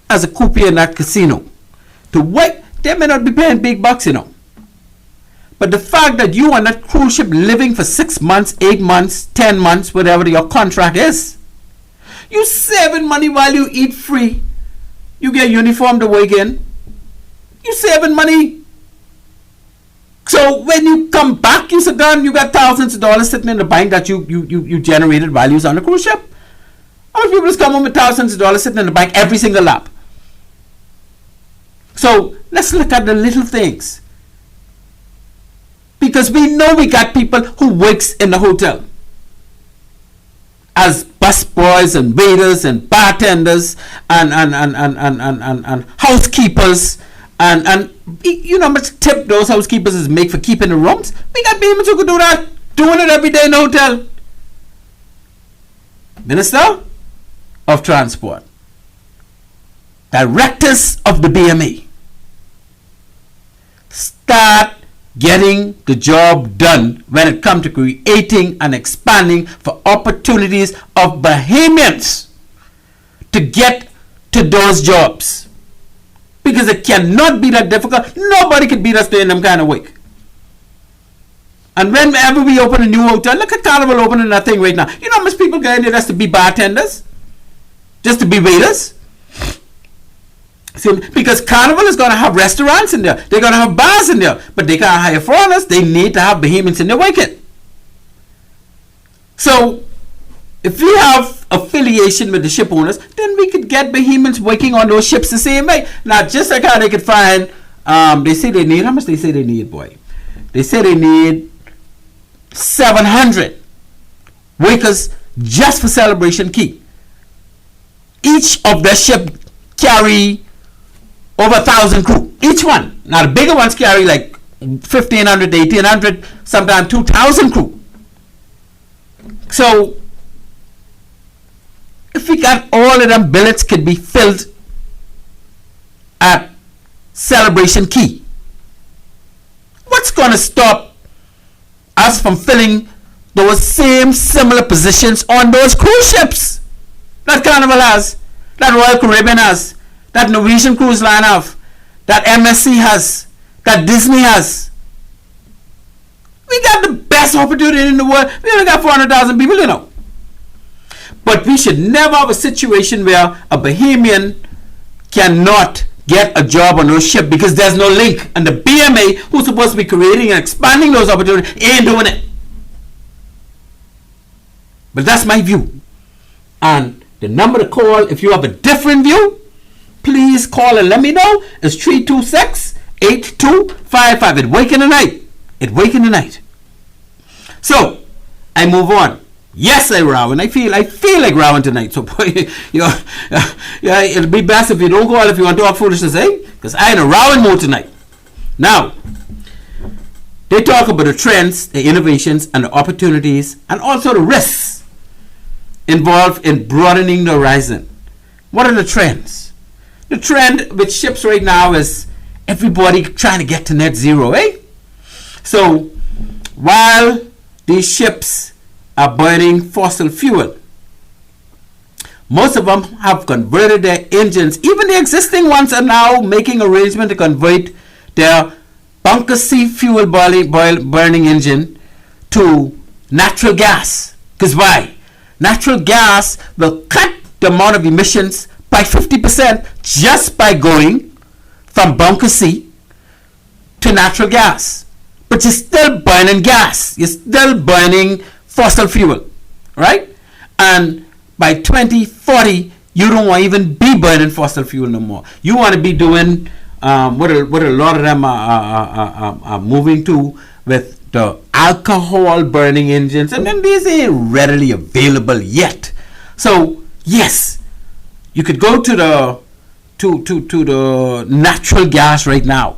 as a croupier in that casino, to work, they may not be paying big bucks, you know. But the fact that you on that cruise ship living for 6 months, 8 months, 10 months, whatever your contract is, you saving money while you eat free. You get uniform to work in. You saving money. So when you come back, you sit down, you got thousands of dollars sitting in the bank that you generated values on the cruise ship. How many people just come home with thousands of dollars sitting in the bank every single lap? So let's look at the little things. Because we know we got people who works in the hotel as bus boys and waiters and bartenders and housekeepers and you know how much tip those housekeepers is make for keeping the rooms. We got people who could do that, doing it every day in the hotel. Minister of Transport, directors of the BME, start getting the job done when it comes to creating and expanding for opportunities of Bahamians to get to those jobs. Because it cannot be that difficult. Nobody can beat us doing them kind of work. And whenever we open a new hotel, look at Carnival opening that thing right now. You know how much people go in there just to be bartenders? Just to be waiters? See, because Carnival is going to have restaurants in there. They're going to have bars in there. But they can't hire foreigners. They need to have Bahamians in their working. So, if we have affiliation with the ship owners, then we could get Bahamians working on those ships the same way. Now, just like how they could find, they say they need, how much they say they need, boy? They say they need 700 workers just for Celebration Key. Each of their ship carry over 1,000 crew. Each one. Now, the bigger ones carry like 1,500 to 1,800, sometimes 2,000 crew. So, if we got all of them billets could be filled at Celebration Key, what's going to stop us from filling those same similar positions on those cruise ships that Carnival has, that Royal Caribbean has, that Norwegian Cruise Line have, that MSC has, that Disney has? We got the best opportunity in the world. We only got 400,000 people, you know. But we should never have a situation where a Bahamian cannot get a job on those ships because there's no link. And the BMA, who's supposed to be creating and expanding those opportunities, ain't doing it. But that's my view. And the number to call, if you have a different view, please call and let me know. It's 326-8255. It wake in the night. It wake in the night. So, I move on. Yes, I row, and I feel like rowing tonight. So, boy, yeah, it'll be best if you don't call if you want to talk foolishness, eh? Because I in a rowing mood tonight. Now, they talk about the trends, the innovations, and the opportunities, and also the risks involved in broadening the horizon. What are the trends? The trend with ships right now is everybody trying to get to net zero, eh? So, while these ships are burning fossil fuel, most of them have converted their engines. Even the existing ones are now making arrangements to convert their bunker C fuel burning engine to natural gas. Because why? Natural gas will cut the amount of emissions by 50% just by going from bunker C to natural gas. but you're still burning gas. You're still burning fossil fuel, right? And by 2040, you don't want to even be burning fossil fuel no more. You want to be doing what a lot of them are moving to with the alcohol burning engines, and then these ain't readily available yet. So yes, you could go to the the natural gas right now,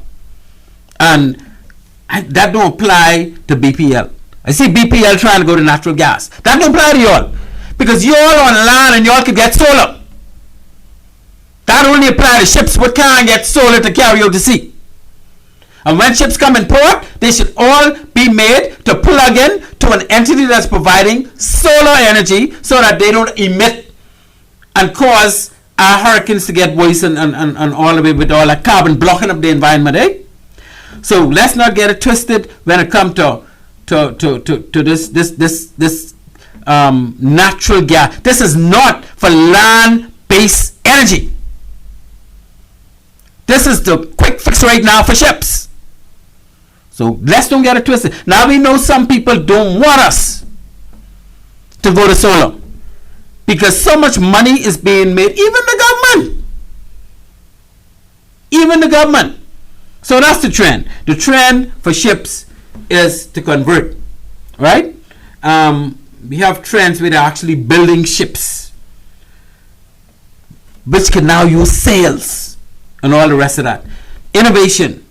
and that don't apply to BPL. I see BPL trying to go to natural gas. That don't apply to y'all, because y'all on land and y'all could get solar. That only apply to ships what can't get solar to carry out to sea. And when ships come in port, they should all be made to plug in to an entity that's providing solar energy so that they don't emit and cause our hurricanes to get worse and all the way with all that carbon blocking up the environment, eh? So let's not get it twisted when it comes to this natural gas. This is not for land-based energy. This is the quick fix right now for ships. So let's don't get it twisted. Now we know some people don't want us to go to solar because so much money is being made, even the government. So that's the trend. The trend for ships is to convert, right? We have trends where they're actually building ships which can now use sails and all the rest of that. Innovation,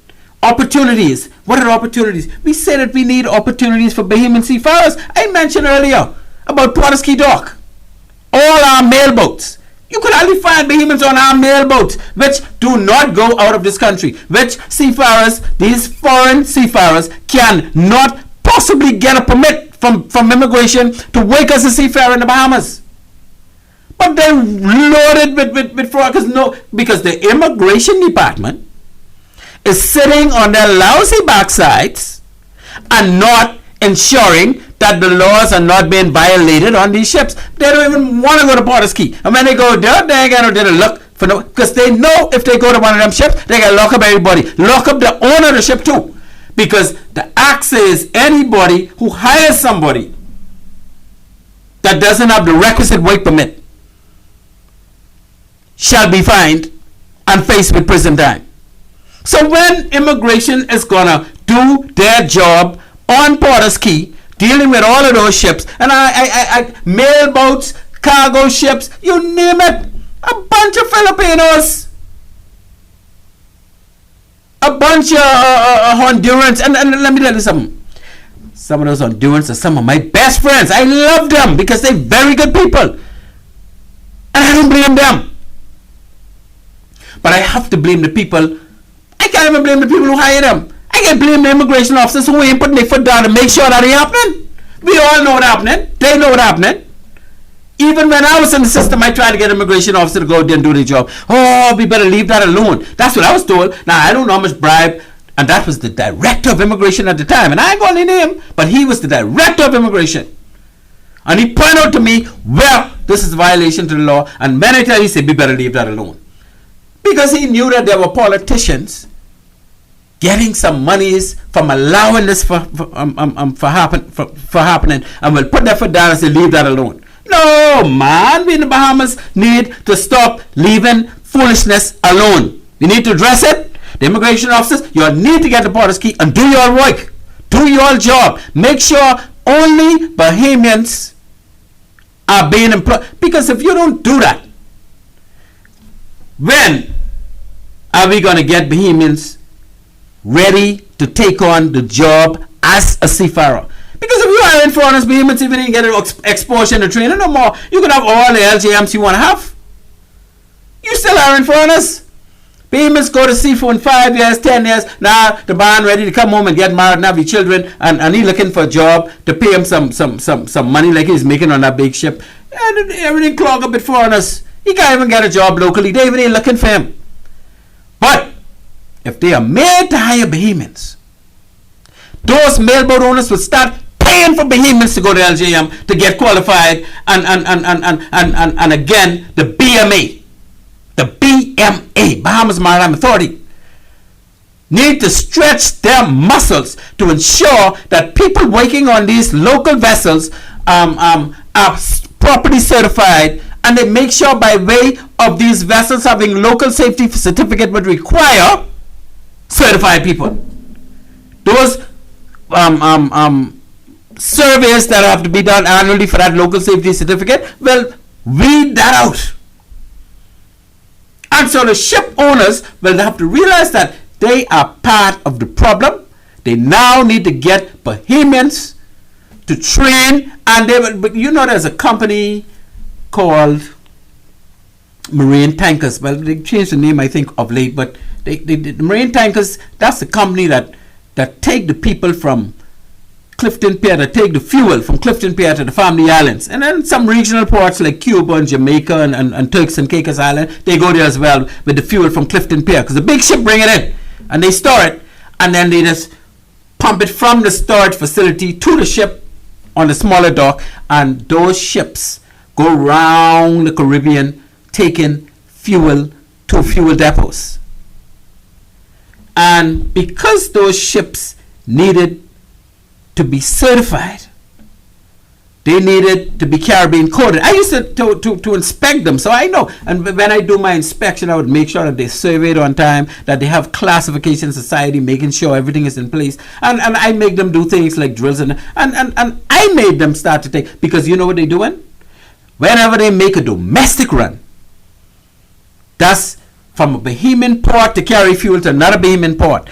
opportunities. What are opportunities? We say that we need opportunities for Bahamian seafarers. I mentioned earlier about Porter's Key Dock. All our mailboats. You could only find Bahamians on our mailboats which do not go out of this country. Which seafarers, these foreign seafarers, can not possibly get a permit from immigration to work as a seafarer in the Bahamas. But they're loaded with fraud because the immigration department is sitting on their lousy backsides and not ensuring that the laws are not being violated on these ships. They don't even want to go to Porter's Key. And when they go there, they ain't gonna look for no, because they know if they go to one of them ships, they gotta lock up everybody. Lock up the owner of the ship too. Because the act says anybody who hires somebody that doesn't have the requisite work permit shall be fined and faced with prison time. So when immigration is gonna do their job on Porter's Key, dealing with all of those ships, and I mailboats, cargo ships, you name it, a bunch of Filipinos, a bunch of Hondurans, and let me tell you something. Some of those Hondurans are some of my best friends. I love them because they're very good people, and I don't blame them. But I have to blame the people. I can't even blame the people who hire them. I can blame the immigration officers who ain't putting their foot down to make sure that ain't happening. We all know what's happening. They know what's happening. Even when I was in the system, I tried to get an immigration officer to go out there and do their job. Oh, we better leave that alone. That's what I was told. Now, I don't know how much bribe. And that was the director of immigration at the time. And I ain't going to name him, but he was the director of immigration. And he pointed out to me, well, this is a violation to the law. And when I tell you, he said, we better leave that alone. Because he knew that there were politicians getting some monies from allowing this for happening, and will put their foot down and say, leave that alone. No, man, we in the Bahamas need to stop leaving foolishness alone. We need to address it. The immigration officers, you need to get the Porter's Key and do your work. Do your job. Make sure only Bahamians are being employed. Because if you don't do that, when are we going to get Bahamians ready to take on the job as a seafarer? Because if you are in foreigners, Bahamians even didn't get exposure and training no more. You could have all the LJMs you want to have. You still are in foreigners. Bahamians go to sea for 5 years, 10 years. Now the man ready to come home and get married and have children, and he looking for a job to pay him some money like he's making on that big ship. And everything clogged up with foreigners. He can't even get a job locally. They even ain't looking for him. But if they are made to hire Bahamians, those mailboat owners will start paying for Bahamians to go to LJM to get qualified, and again the BMA, Bahamas Maritime Authority, need to stretch their muscles to ensure that people working on these local vessels are properly certified, and they make sure by way of these vessels having local safety certificate would require certified people. Those surveys that have to be done annually for that local safety certificate, well, weed that out. And so the ship owners will have to realize that they are part of the problem. They now need to get Bahamians to train, and they will, but you know, there's a company called Marine Tankers. Well, they changed the name, I think, of late, but the Marine Tankers, that's the company that take the people from Clifton Pier, that take the fuel from Clifton Pier to the Family Islands. And then some regional ports like Cuba and Jamaica and Turks and Caicos Island, they go there as well with the fuel from Clifton Pier, because the big ship bring it in and they store it, and then they just pump it from the storage facility to the ship on the smaller dock, and those ships go around the Caribbean taking fuel to fuel depots. And because those ships needed to be certified, they needed to be Caribbean coded. I used to inspect them, so I know. And when I do my inspection, I would make sure that they surveyed on time, that they have classification society, making sure everything is in place. And I make them do things like drills, and I made them start to take, because you know what they're doing? Whenever they make a domestic run, that's from a Bahamian port to carry fuel to another Bahamian port,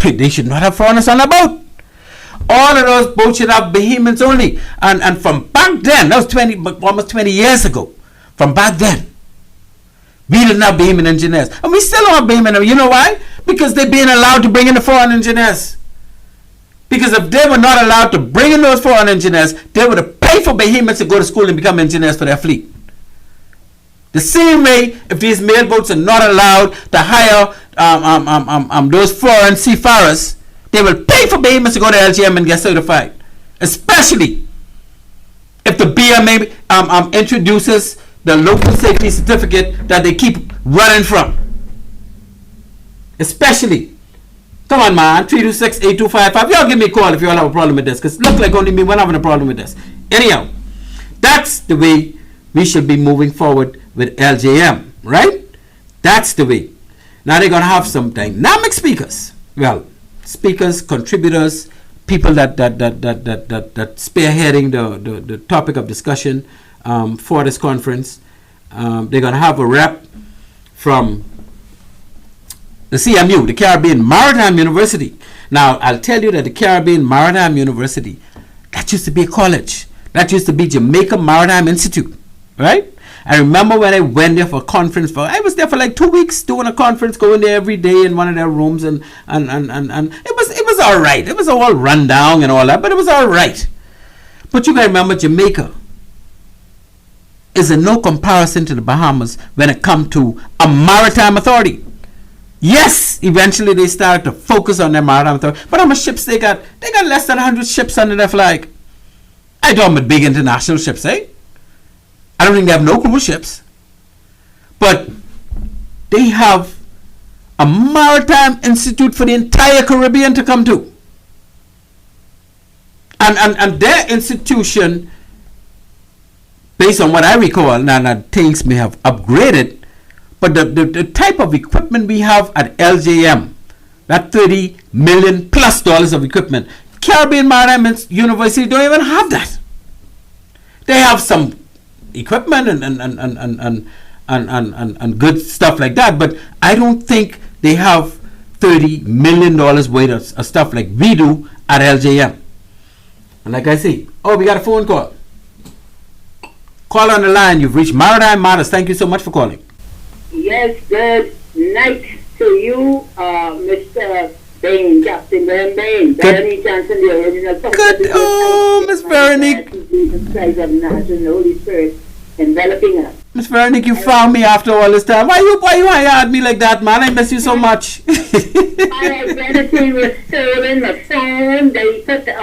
they should not have foreigners on the boat. All of those boats should have Bahamians only. And from back then, that was almost 20 years ago, from back then, we didn't have Bahamian engineers. And we still don't have Bahamian. You know why? Because they're being allowed to bring in the foreign engineers. Because if they were not allowed to bring in those foreign engineers, they would have paid for Bahamians to go to school and become engineers for their fleet. The same way, if these mail boats are not allowed to hire those foreign seafarers, they will pay for Bahamas to go to LJM and get certified. Especially if the BMA introduces the local safety certificate that they keep running from. Especially. Come on, man. 326-8255. Y'all give me a call if you all have a problem with this, because it looks like only me when having a problem with this. Anyhow, that's the way we should be moving forward with LJM, right? That's the way. Now they're going to have some dynamic speakers. Well, speakers, contributors, people that spearheading the topic of discussion for this conference. They're going to have a rep from the CMU, the Caribbean Maritime University. Now, I'll tell you that the Caribbean Maritime University, that used to be a college. That used to be Jamaica Maritime Institute, right? I remember when I went there for a conference. I was there for like 2 weeks doing a conference, going there every day in one of their rooms, and it was all right. It was all run down and all that, but it was all right. But you got to remember, Jamaica is in no comparison to the Bahamas when it comes to a maritime authority. Yes, eventually they started to focus on their maritime authority, but how much ships they got? They got less than 100 ships under their flag. I don't with big international ships, eh? I don't think they have no cruise ships, but they have a maritime institute for the entire Caribbean to come to. And their institution, based on what I recall, now things may have upgraded, but the type of equipment we have at LJM, that $30 million plus of equipment, Caribbean Maritime University don't even have that. They have some equipment and good stuff like that, but I don't think they have $30 million worth of stuff like we do at LJM. And like I say, we got a phone call. Call on the line. You've reached Maritime Matters. Thank you so much for calling. Yes, good night to you, Mr. Bain, Captain Graham Bain. Veronique Johnson, the original. Good, Miss Veronique. Jesus Christ of Nazareth, the Holy Spirit enveloping us. Miss Veronique, you found me after all this time. Why you at me like that, man? I miss you so much. My identity was stolen. My phone. They put the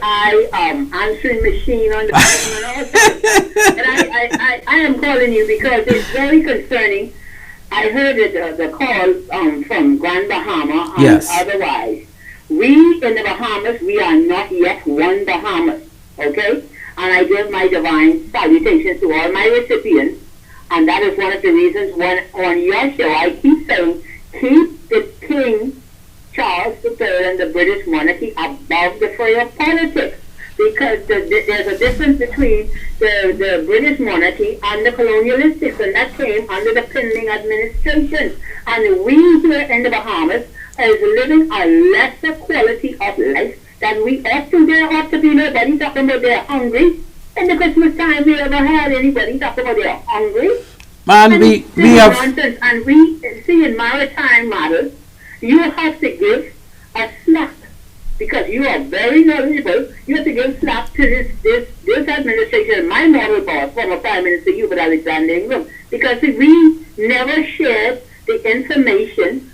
AI answering machine on the phone and all that. And I am calling you because it's very concerning. I heard the call from Grand Bahama and Yes. otherwise. We in the Bahamas, we are not yet one Bahamas, okay? And I give my divine salutations to all my recipients, and that is one of the reasons when on your show I keep saying, keep the King Charles III and the British monarchy above the fray of politics, because there's a difference between the British monarchy and the colonialistics, and that came under the Pinling administration. And we here in the Bahamas is living a lesser quality of life than we ought to. There ought to be nobody talking about they're hungry. In the Christmas time, we ever had anybody talking about they're hungry? Man, we have... Nonsense. And we see in Maritime Matters, you have to give a slap, because you are very knowledgeable. You have to give slap to this administration. My model boss, former Prime Minister Hubert Alexander Ingram, because we never shared the information,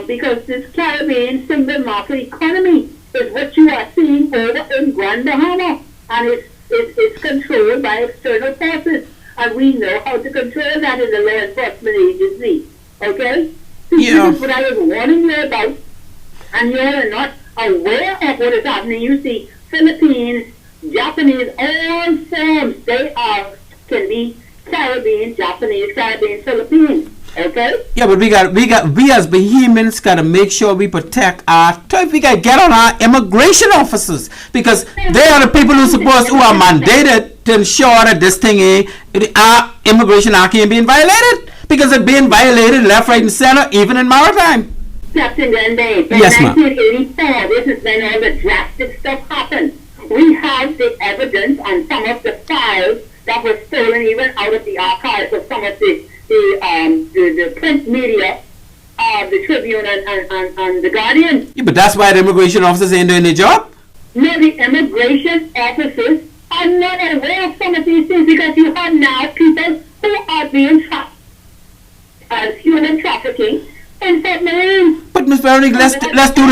because this Caribbean single market economy is what you are seeing over in Grand Bahama, and it's controlled by external forces, and we know how to control that in the law enforcement agency. Okay? So Yeah. this is what I was warning you about, and you are not aware of what is happening. You see, Philippines, Japanese, all forms, can be Caribbean, Japanese, Caribbean, Philippines. Okay? Yeah, but we as Bahamians gotta make sure we protect our turf. We gotta get on our immigration officers, because they are the people who are mandated to ensure that this thing our immigration act ain't being violated, because it's being violated left, right, and center, even in maritime. Captain Glenday, in Yes, ma'am. 1984, this is when all the drastic stuff happened. We have the evidence and some of the files that were stolen even out of the archives of some of the print media, the Tribune and the Guardian. Yeah, but that's why the immigration officers ain't doing their job. No, the immigration officers are not aware of some of these things, because you have now people who are being trapped as human trafficking in submarines. But Ms. Veronique, let's do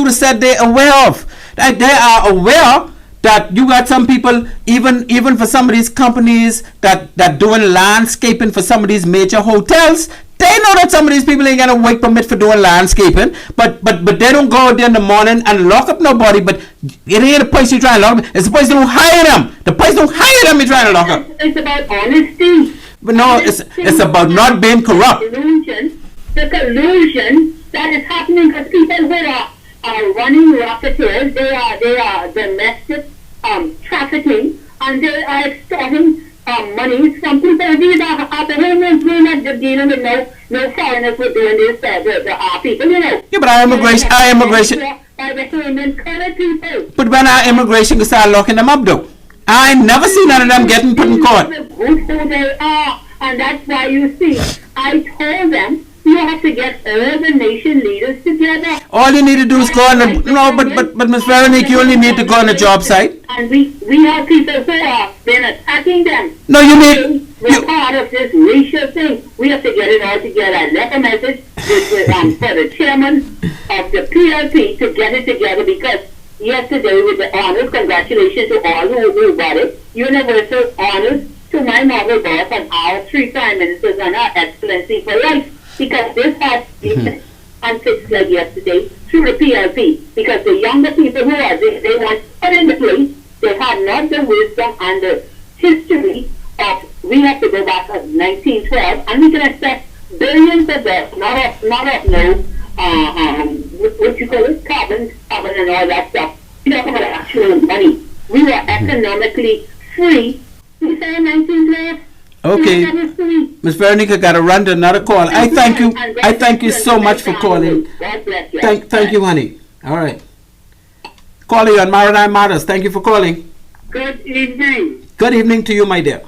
the set they're aware of. That they are aware that you got some people, even for some of these companies that doing landscaping for some of these major hotels, they know that some of these people ain't got a work permit for doing landscaping, but they don't go out there in the morning and lock up nobody. But it ain't the place you trying to lock up. It's the place don't hire them. The place don't hire them. You're trying to lock up. It's about honesty. But no, it's about not being corrupt. The collusion that is happening, because people who are running racketeers, they are domestic trafficking, and they are extorting money from people. These are Bahamians. We're not just dealing with no foreigners. We're doing this our people, you know. Yeah, but our immigration. By Bahamian colored people. But when our immigration start locking them up, though, I ain't never seen none of them getting put in court. Who they are, and that's why you see, I told them, you have to get all the nation leaders together. All you need to do is go on but Ms. Veronique, you only need to go on a job site. And we have people who have been attacking them. No, you need... We're part of this racial thing. We have to get it all together. I left a message for the chairman of the PLP to get it together, because yesterday with the honors, congratulations to all who got it, universal honors to my novel boss and our 3 prime ministers and our excellency for life. Because this has been unfixed like yesterday through the PLP. Because the younger people who are they want to put in the place, they have not the wisdom and the history of, we have to go back to 1912, and we can expect billions of dollars, not of no, what you call it, carbon and all that stuff. We talk about actual money. We were economically free. We say in 1912. Okay, Ms. Veronique, I got to run to another call. I thank you so much for calling. God bless you. Thank you, honey. All right. Calling on Maritime Matters. Thank you for calling. Good evening. Good evening to you, my dear.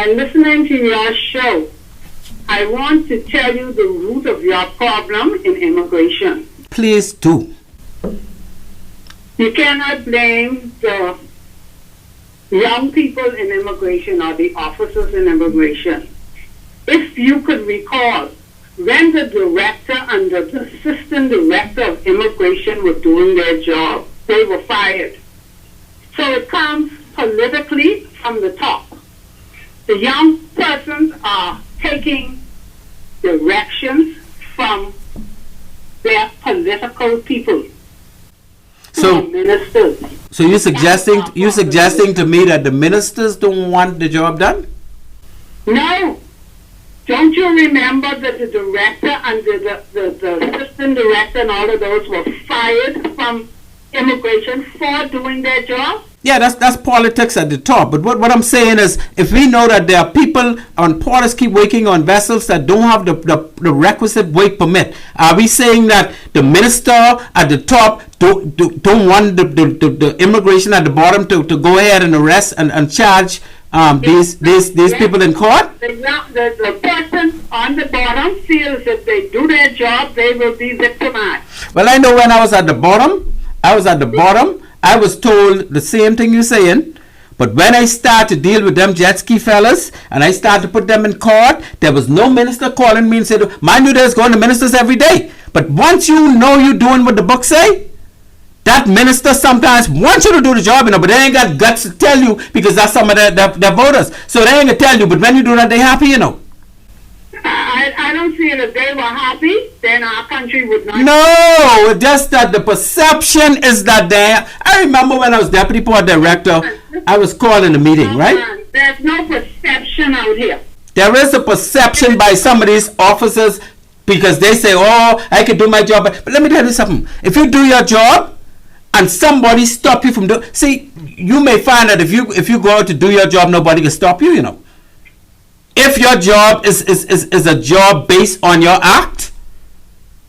Listening to your show, I want to tell you the root of your problem in immigration. Please do. You cannot blame the young people in immigration or the officers in immigration. If you could recall, when the director and the assistant director of immigration were doing their job, they were fired. So it comes politically from the top. The young persons are taking political people. So, Ministers. so you're suggesting to me that the ministers don't want the job done? No. Don't you remember that the director and the assistant director and all of those were fired from immigration for doing their job? Yeah, that's politics at the top. But what I'm saying is, if we know that there are people on porters keep working on vessels that don't have the requisite work permit, are we saying that the minister at the top don't want the immigration at the bottom to go ahead and arrest and charge these people in court? The person on the bottom feels if they do their job, they will be victimized. Well, I know when I was at the bottom, I was told the same thing you're saying, but when I start to deal with them jet ski fellas and I start to put them in court, there was no minister calling me and said, mind you, there's going to ministers every day. But once you know you're doing what the book say, that minister sometimes wants you to do the job, but they ain't got guts to tell you because that's some of their voters. So they ain't going to tell you, but when you do that, they happy, I don't see it. If they were happy, then our country would not. No, just that the perception is that I remember when I was deputy port director, I was called in a meeting, right? There's no perception out here. There is a perception by some of these officers because they say, oh, I can do my job. But let me tell you something. If you do your job and somebody stop you from doing, see, you may find that if you go out to do your job, nobody can stop you, If your job is a job based on your act,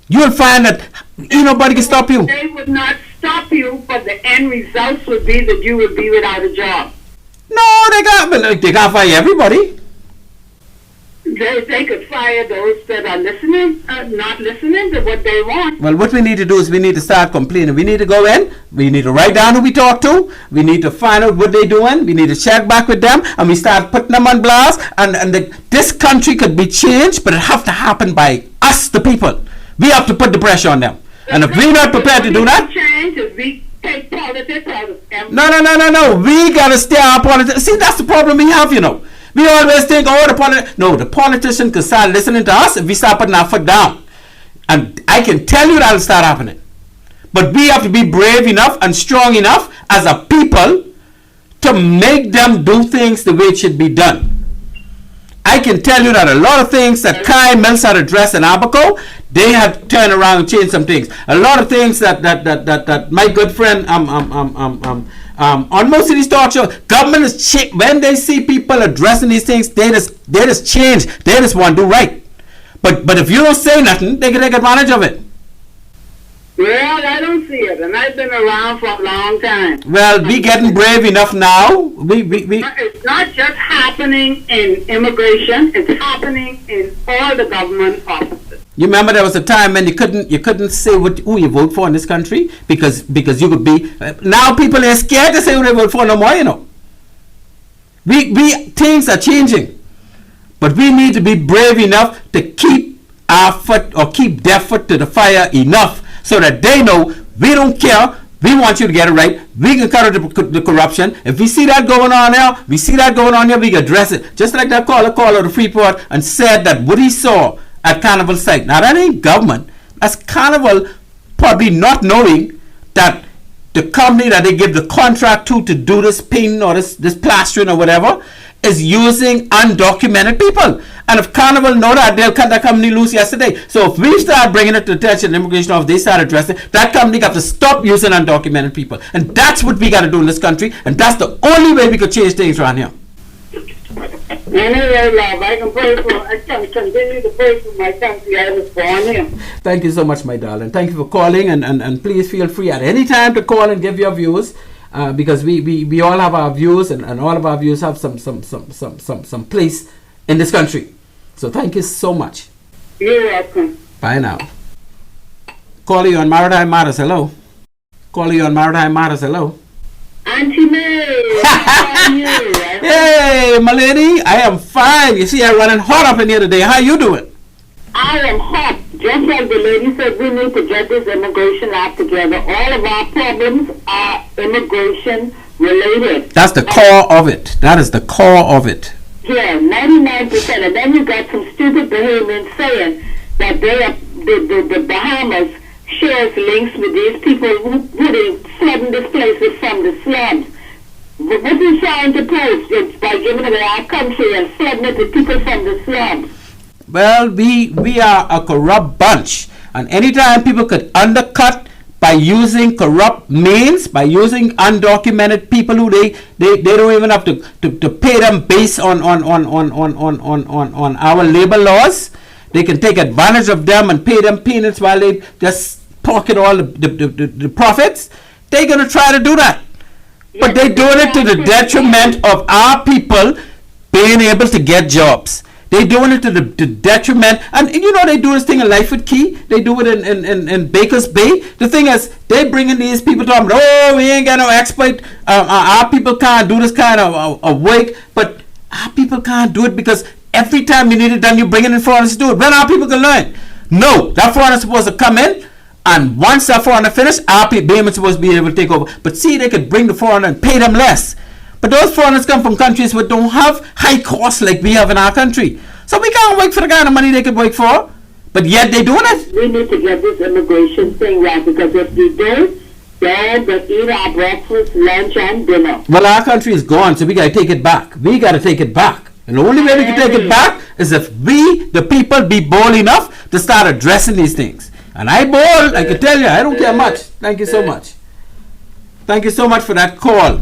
you will find that nobody can stop you. They would not stop you, but the end results would be that you would be without a job. No, they can't fire everybody. They could fire those that are not listening to what they want. Well, what we need to do is we need to start complaining. We need to go in. We need to write down who we talk to. We need to find out what they're doing. We need to check back with them, and we start putting them on blast. And this country could be changed, but it have to happen by us, the people. We have to put the pressure on them. And if we're not prepared to do that, change if we take politics out of everything. No. We gotta stay our politics. See, that's the problem we have, We always think, the politician can start listening to us if we start putting our foot down. And I can tell you that'll start happening. But we have to be brave enough and strong enough as a people to make them do things the way it should be done. I can tell you that a lot of things that Kai Mills had addressed in Abaco, they have turned around and changed some things. A lot of things that my good friend on most of these talk shows, government is when they see people addressing these things, they just change. They just want to do right. But if you don't say nothing, they can take advantage of it. Well, I don't see it, and I've been around for a long time. Well, we getting brave enough now. It's not just happening in immigration; it's happening in all the government offices. You remember there was a time when you couldn't say who you vote for in this country because you could be. Now people are scared to say who they vote for no more. Things are changing, but we need to be brave enough to keep our foot or keep their foot to the fire enough so that they know we don't care. We want you to get it right. We can cut out the corruption. If we see that going on now, we can address it. Just like that caller to Freeport and said that what he saw at Carnival site. Now that ain't government. That's Carnival probably not knowing that the company that they give the contract to do this painting or this plastering or whatever is using undocumented people. And if Carnival know that, they'll cut that company loose yesterday. So if we start bringing it to the attention of the immigration office, they start addressing that company got to stop using undocumented people. And that's what we got to do in this country. And that's the only way we could change things around here. Anyway, love, I can continue to pray for my country. I was born here. Thank you so much, my darling. Thank you for calling, and please feel free at any time to call and give your views, because we all have our views, and all of our views have some place in this country. So thank you so much. You're welcome. Bye now. Call you on Maritime Matters. Hello. Call you on Maritime Matters. Hello. Auntie May, how are you? Hey, my lady, I am fine. You see, I'm running hot up in here today. How you doing? I am hot. Just like the lady said, we need to get this immigration act together. All of our problems are immigration related. That's the core of it. That is the core of it. Yeah, 99%. And then you got some stupid Bahamians saying that they are the Bahamas share there's links with these people who they flooding this place with from the slums. What is trying to prove? It's by giving away our country and flooding it with people from the slums. Well, we are a corrupt bunch, and anytime people could undercut by using corrupt means, by using undocumented people who they don't even have to pay them based on our labor laws, they can take advantage of them and pay them peanuts while they just pocket all the profits. They're gonna try to do that, but they're doing it to the detriment of our people being able to get jobs. They're doing it to the detriment, and you know they do this thing in Life with Key. They do it in Baker's Bay. The thing is, they bringing these people to them. Oh, we ain't got no expert. Our people can't do this kind of work, but our people can't do it because every time you need it done, you bring in foreigners to do it. When our people can learn? No, that foreigner is supposed to come in, and once that foreigner finish, our people are supposed to be able to take over. But see, they could bring the foreigner and pay them less. But those foreigners come from countries that don't have high costs like we have in our country. So we can't work for the kind of money they could work for. But yet they're doing it. We need to get this immigration thing right, because if we do, then they eat our breakfast, lunch, and dinner. Well, our country is gone, so we got to take it back. We got to take it back. And the only way we can take it back is if we, the people, be bold enough to start addressing these things. And I bold, I can tell you, I don't care much. Thank you so much. Thank you so much for that call.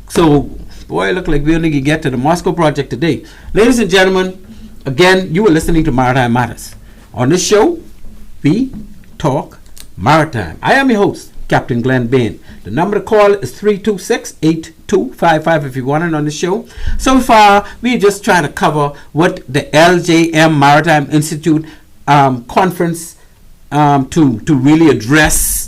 So, boy, look like we only can get to the MOSKO project today. Ladies and gentlemen, again, you are listening to Maritime Matters. On this show, we talk maritime. I am your host, Captain Glenn Bain. The number to call is 326-8255 if you want it on the show. So far, we just trying to cover what the LJM Maritime Institute conference to really address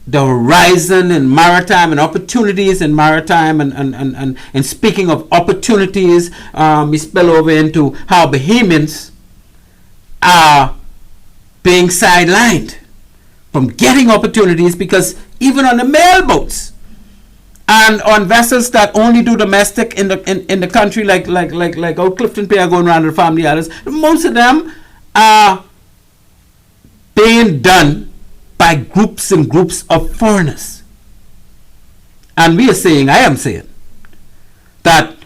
the horizon in maritime and opportunities in maritime, and speaking of opportunities, we spill over into how Bahamians are being sidelined from getting opportunities, because even on the mail boats and on vessels that only do domestic in the country, like out Clifton Pier going around to the family islands, most of them are being done by groups and groups of foreigners. And we are saying, I am saying, that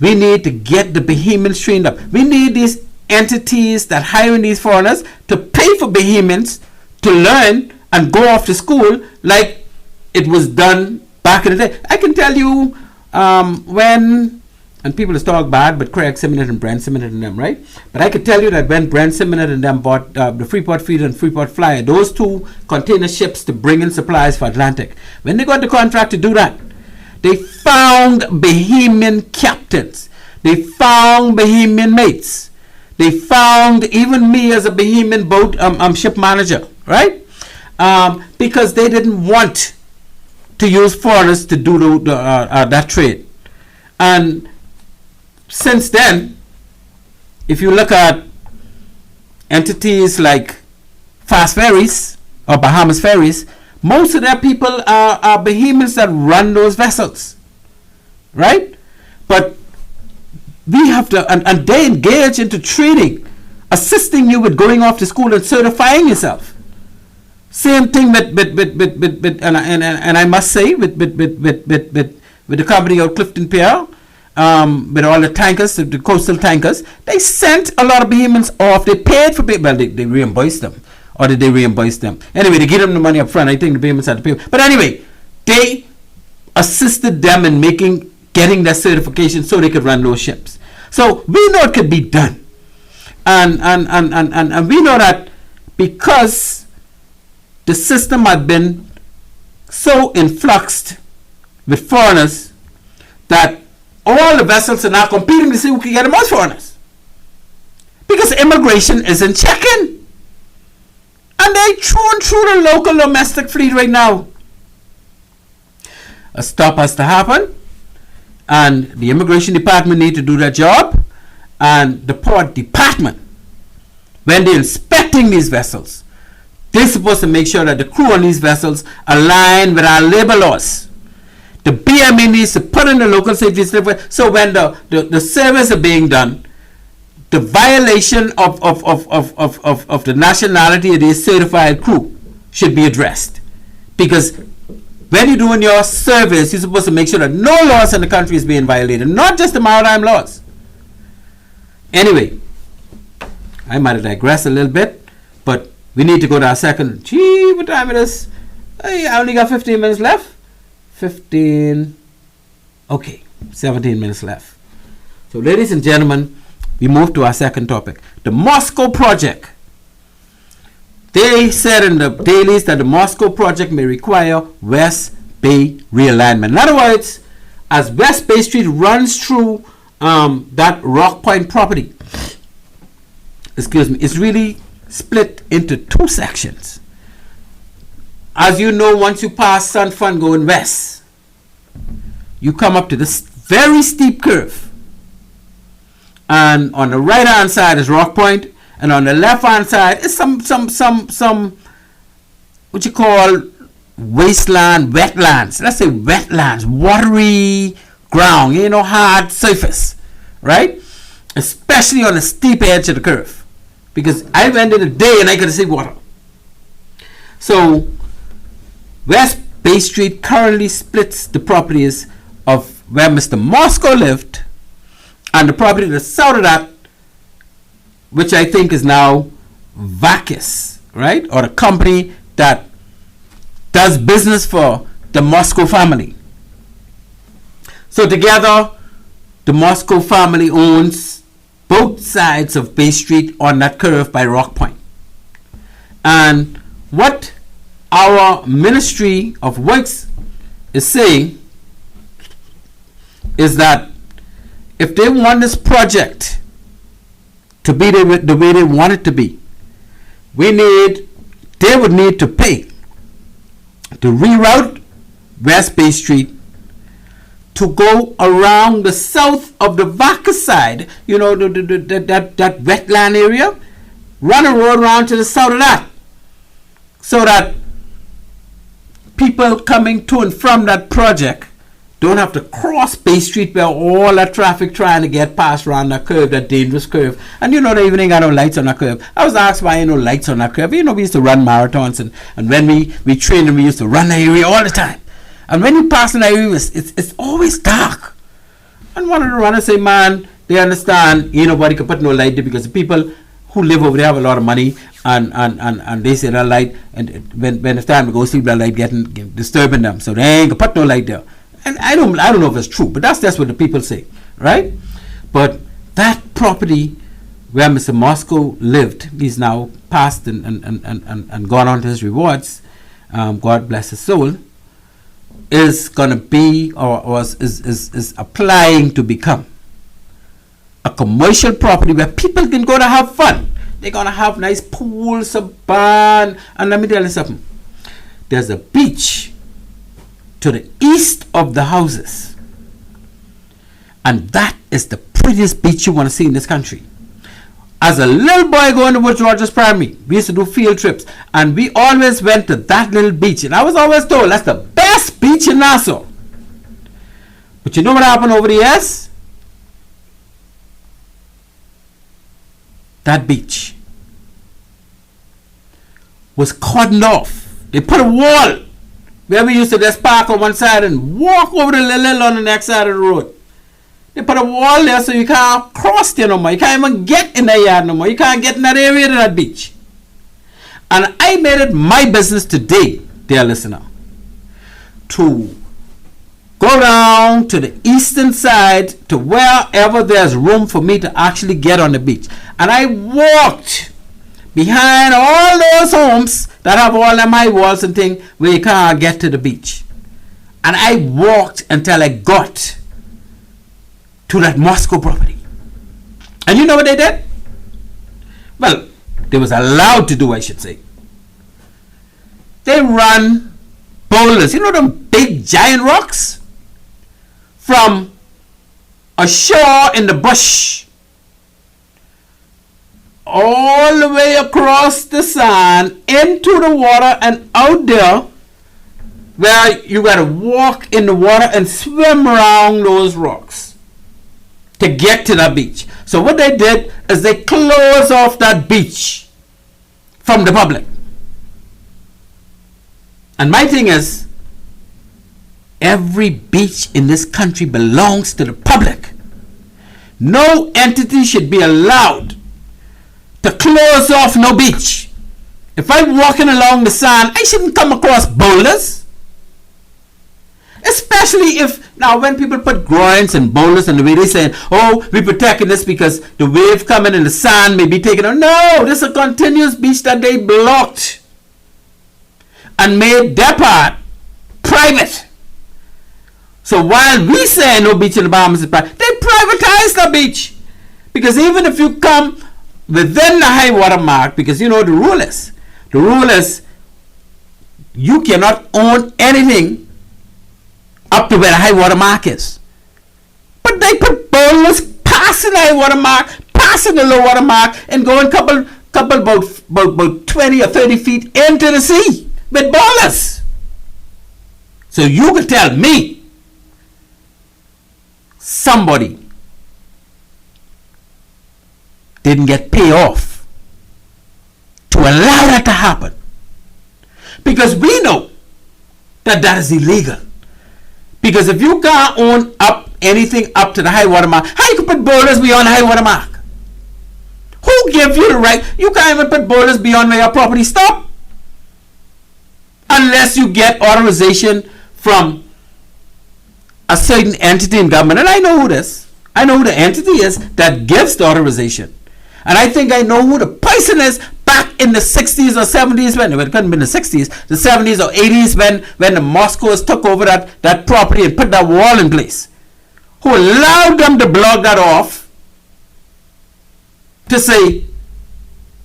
we need to get the Bahamians trained up. We need these entities that hiring these foreigners to pay for Bahamians to learn and go off to school like it was done back in the day. I can tell you when, and people just talk bad, but Craig Simonette and Brent Simonette and them, right? But I can tell you that when Brent Simonette and them bought the Freeport Feeder and Freeport Flyer, those two container ships to bring in supplies for Atlantic, when they got the contract to do that, they found Bahamian captains. They found Bahamian mates. They found even me as a Bahamian boat ship manager, right? Because they didn't want to use foreigners to do that trade. And since then, if you look at entities like Fast Ferries or Bahamas Ferries, most of their people are Bahamians that run those vessels, right? But we have to, and they engage into training, assisting you with going off to school and certifying yourself. Same thing with and I must say with the company of Clifton Pier, with all the tankers, the coastal tankers, they sent a lot of Bahamians off. They paid for people. Well, they reimbursed them, or did they reimburse them? Anyway, they give them the money up front. I think the Bahamians had to pay. But anyway, they assisted them in getting their certification so they could run those ships. So we know it could be done, and we know that because the system had been so influxed with foreigners that all the vessels are now competing to see who can get the most foreigners, because immigration isn't checking, and they through the local domestic fleet right now. A stop has to happen, and the immigration department need to do their job, and the port department, when they're inspecting these vessels, they're supposed to make sure that the crew on these vessels align with our labor laws. The BME needs to put in the local safety certificate, so when the service are being done, the violation of the nationality of the certified crew should be addressed. Because when you're doing your service, you're supposed to make sure that no laws in the country is being violated, not just the maritime laws. Anyway, I might have digressed a little bit, but we need to go to our second. Gee, what time it is? Hey, I only got 15 minutes left. 15. Okay, 17 minutes left. So, ladies and gentlemen, we move to our second topic. The MOSKO project. They said in the dailies that the MOSKO project may require West Bay realignment. In other words, as West Bay Street runs through that Rock Point property, it's really split into two sections. As you know, once you pass Sun Fun going west, you come up to this very steep curve. And on the right hand side is Rock Point, and on the left hand side is some what you call wasteland, wetlands. Let's say wetlands, watery ground, hard surface, right? Especially on the steep edge of the curve, because I went in the day and I could see water. So West Bay Street currently splits the properties of where Mr. MOSKO lived and the property to the south of that, which I think is now Vacus, right? Or the company that does business for the MOSKO family. So together, the MOSKO family owns both sides of Bay Street on that curve by Rock Point. And what our Ministry of Works is saying is that if they want this project to be the way they want it to be, they would need to pay to reroute West Bay Street to go around the south of the Vacus side, that wetland area, run a road around to the south of that, so that people coming to and from that project don't have to cross Bay Street where all that traffic trying to get past around that curve, that dangerous curve. And they even ain't got no lights on that curve. I was asked why ain't no lights on that curve. We used to run marathons, and when we trained them, we used to run that area all the time. And when you pass in that area, it's always dark. And one of the runners say, man, they understand, nobody can put no light there because the people who live over there have a lot of money, and they say that light, and when it's time to go sleep, that light getting disturbing them. So they ain't gonna put no light there. And I don't know if it's true, but that's what the people say, right? But that property where Mr. MOSKO lived, he's now passed and gone on to his rewards. God bless his soul. Is gonna be or is applying to become a commercial property where people can go to have fun. They're gonna have nice pools, a barn, and let me tell you something. There's a beach to the east of the houses, and that is the prettiest beach you want to see in this country. As a little boy going to Woods Rogers Primary, we used to do field trips, and we always went to that little beach, and I was always told that's the best beach in Nassau. But you know what happened over the years? That beach was cordoned off. They put a wall where we used to just park on one side and walk over the little on the next side of the road. They put a wall there so you can't cross there no more. You can't even get in that yard no more. You can't get in that area to that beach. And I made it my business today, dear listener, to go down to the eastern side to wherever there's room for me to actually get on the beach. And I walked behind all those homes that have all them high walls and things where you can't get to the beach. And I walked until I got to that MOSKO property. And you know what they did? Well, they was allowed to do, I should say. They run boulders, them big giant rocks, from a shore in the bush all the way across the sand into the water and out there, where you got to walk in the water and swim around those rocks to get to that beach. So what they did is they closed off that beach from the public. And my thing is, every beach in this country belongs to the public. No entity should be allowed to close off no beach. If I'm walking along the sand, I shouldn't come across boulders. Especially if, now when people put groins and boulders and the way they say, oh, we're protecting this because the wave coming in the sand may be taken out. No, this is a continuous beach that they blocked and made their part private. So while we say no beach in the Bahamas is private, they privatized the beach. Because even if you come within the high water mark, because you know the rule is you cannot own anything up to where the high water mark is. But they put boulders passing the high water mark, passing the low water mark, and going couple about 20 or 30 feet into the sea with boulders. So you could tell me somebody didn't get paid off to allow that to happen. Because we know that that is illegal. Because if you can't own up anything up to the high water mark, how you can put boulders beyond the high water mark? Who gives you the right? You can't even put boulders beyond where your property stop. Unless you get authorization from a certain entity in government. And I know who this. I know who the entity is that gives the authorization. And I think I know who the person is back in the 60s or 70s, when it couldn't have been the 60s, the 70s or 80s when the MOSKOs took over that property and put that wall in place. Who allowed them to block that off to say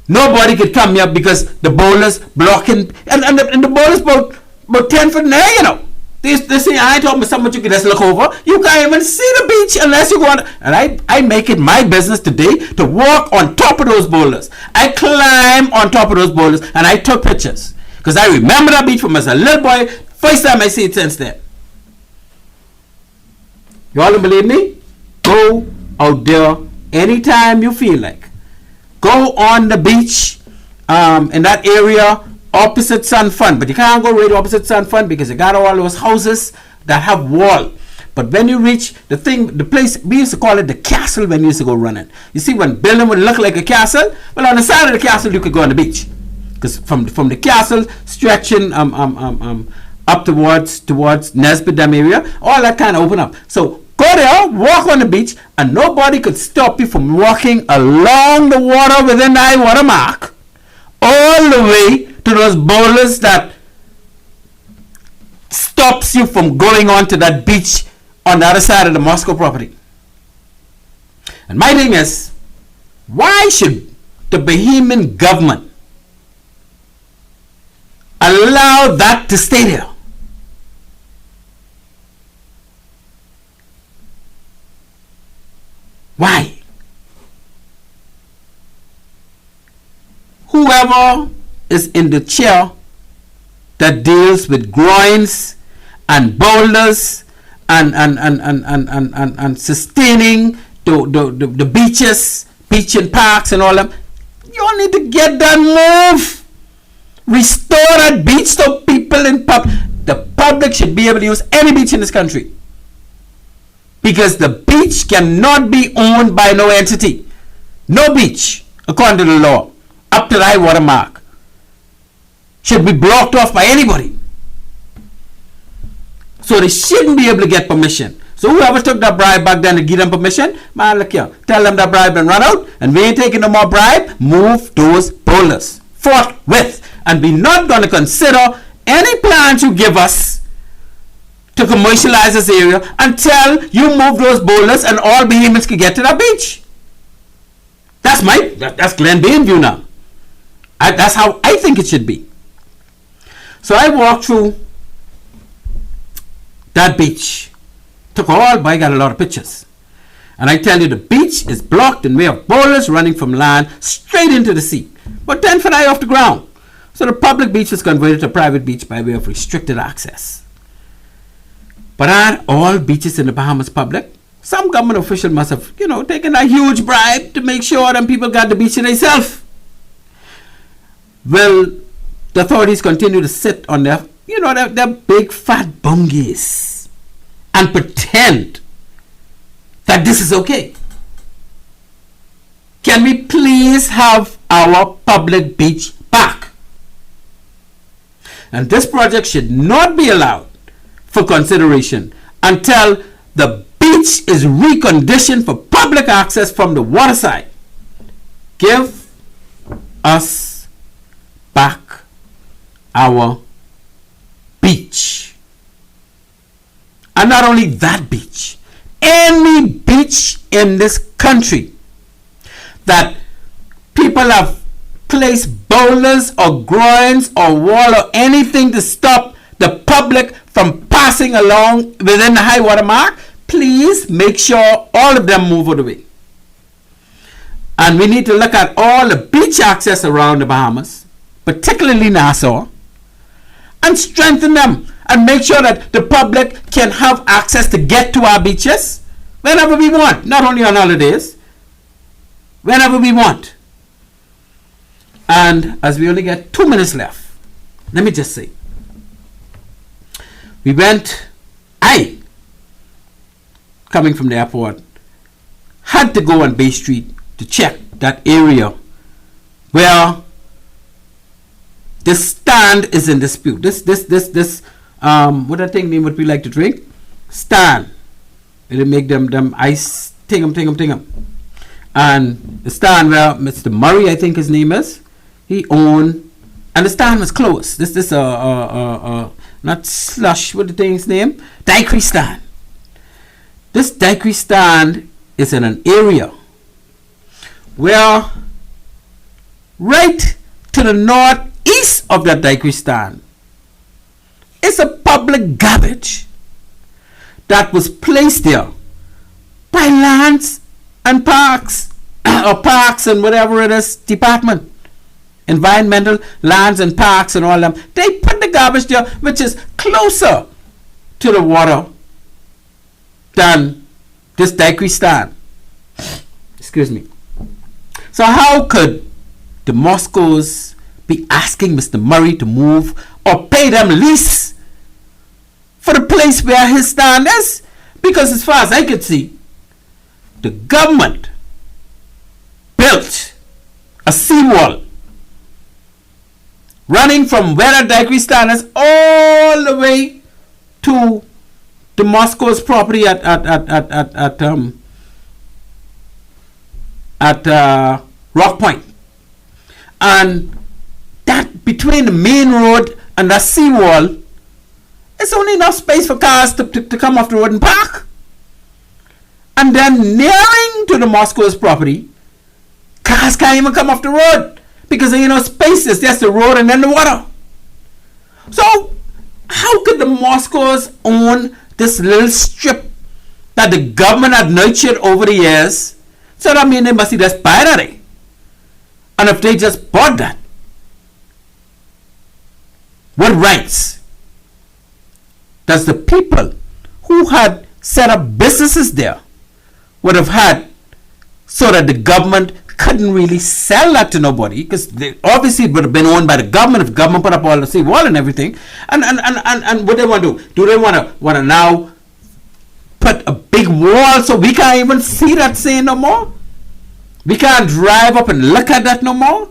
nobody could come here because the boulders blocking, and the boulders about 10 foot in the air, you know. They say, I ain't talking about something you can just look over. You can't even see the beach unless you go on. And I make it my business today to walk on top of those boulders. I climb on top of those boulders and I took pictures. Because I remember that beach from as a little boy. First time I see it since then. You all don't believe me? Go out there anytime you feel like. Go on the beach in that area opposite Sun Fund, but you can't go right opposite Sun Fund because you got all those houses that have wall. But when you reach the place, we used to call it the castle when we used to go running. You see, when building would look like a castle, well, on the side of the castle you could go on the beach, because from the castle stretching up towards Nesbitt Dam area, all that kind of open up. So go there, walk on the beach, and nobody could stop you from walking along the water within the high water mark, all the way to those boulders that stops you from going on to that beach on the other side of the MOSKO property. And my thing is, why should the Bahamian government allow that to stay there? Why? Whoever is in the chair that deals with groins and boulders and sustaining the beaches, beach and parks and all that, you all need to get that move. Restore that beach so people in the public should be able to use any beach in this country. Because the beach cannot be owned by no entity. No beach, according to the law, up to the high water mark, should be blocked off by anybody. So they shouldn't be able to get permission. So whoever took that bribe back then to give them permission, man, look here, tell them that bribe and run out, and we ain't taking no more bribe. Move those boulders forthwith, and we're not going to consider any plans you give us to commercialize this area until you move those boulders and all Bahamians can get to that beach. That's Glen Bain view now. That's how I think it should be. So I walked through that beach. Took all, but I got a lot of pictures. And I tell you, the beach is blocked in way of boulders running from land straight into the sea, but 10 feet high off the ground. So the public beach was converted to a private beach by way of restricted access. But aren't all beaches in the Bahamas public? Some government official must have, taken a huge bribe to make sure them people got the beach to themselves. Well, the authorities continue to sit on their they're big fat bungies and pretend that this is okay. Can we please have our public beach back? And this project should not be allowed for consideration until the beach is reconditioned for public access from the waterside. Give us back our beach. And not only that beach, any beach in this country that people have placed boulders or groins or wall or anything to stop the public from passing along within the high water mark, please make sure all of them move out of the way. And we need to look at all the beach access around the Bahamas, particularly Nassau, and strengthen them and make sure that the public can have access to get to our beaches whenever we want, not only on holidays, whenever we want. And as we only get 2 minutes left, let me just say, coming from the airport, had to go on Bay Street to check that area where this stand is in dispute. This what I think name would we like to drink? Stand. It'll make them ice tingum. And the stand where Mr. Murray, I think his name is, he owned, and the stand was closed. This not slush, what the thing's name? Daiquiri stand. This daiquiri stand is in an area where right to the northeast of that daiquiri stand is a public garbage that was placed there by lands and parks or parks and whatever it is department, environmental lands and parks and all them. They put the garbage there which is closer to the water than this daiquiri stand. Excuse me. So how could the MOSKOs be asking Mr. Murray to move or pay them lease for the place where his stand is? Because as far as I could see, the government built a seawall running from where the daiquiri stand is all the way to the MOSKO's property at Rock Point. And that between the main road and that seawall, it's only enough space for cars to come off the road and park. And then nearing to the MOSKO's property, cars can't even come off the road because there ain't no spaces. There's the road and then the water. So how could the MOSKOs own this little strip that the government had nurtured over the years? So that means they must just buy that. And if they just bought that, what rights does the people who had set up businesses there would have had, so that the government couldn't really sell that to nobody? Because obviously it would have been owned by the government if the government put up all the seawall and everything. And what they want to do? Do they want to now put a big wall so we can't even see that saying no more? We can't drive up and look at that no more?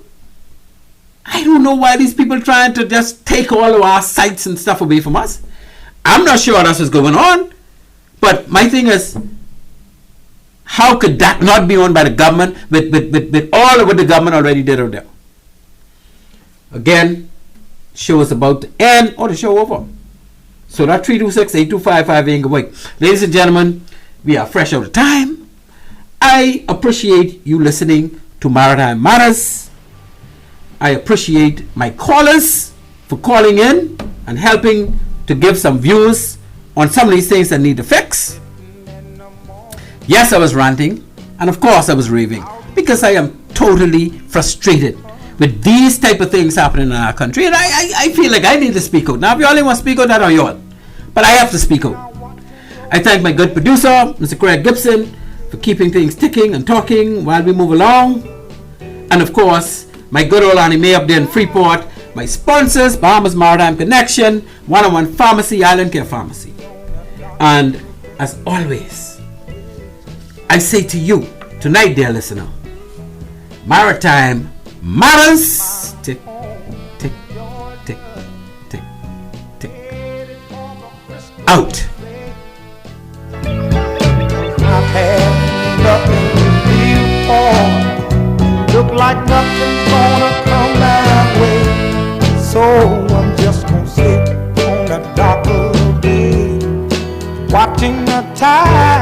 I don't know why these people trying to just take all of our sites and stuff away from us. I'm not sure that's what's going on. But my thing is, how could that not be owned by the government with all of what the government already did out there? Again, show is about to end or the show over. So that 326-8255 ain't going. Ladies and gentlemen, we are fresh out of time. I appreciate you listening to Maritime Matters. I appreciate my callers for calling in and helping to give some views on some of these things that need to fix. Yes, I was ranting, and of course I was raving, because I am totally frustrated with these type of things happening in our country, and I feel like I need to speak out. Now, if you all want to speak out, that on you all, but I have to speak out. I thank my good producer, Mr. Craig Gibson, for keeping things ticking and talking while we move along, and of course my good old Annie Mae up there in Freeport, my sponsors, Bahamas Maritime Connection, 101 Pharmacy, Island Care Pharmacy. And as always, I say to you tonight, dear listener, Maritime Matters. Tick, tick, tick, tick, tick. Out. I've had nothing to live for. Look like nothing's gonna come my way. So I'm just gonna sit on a dock of the bay, watching the tide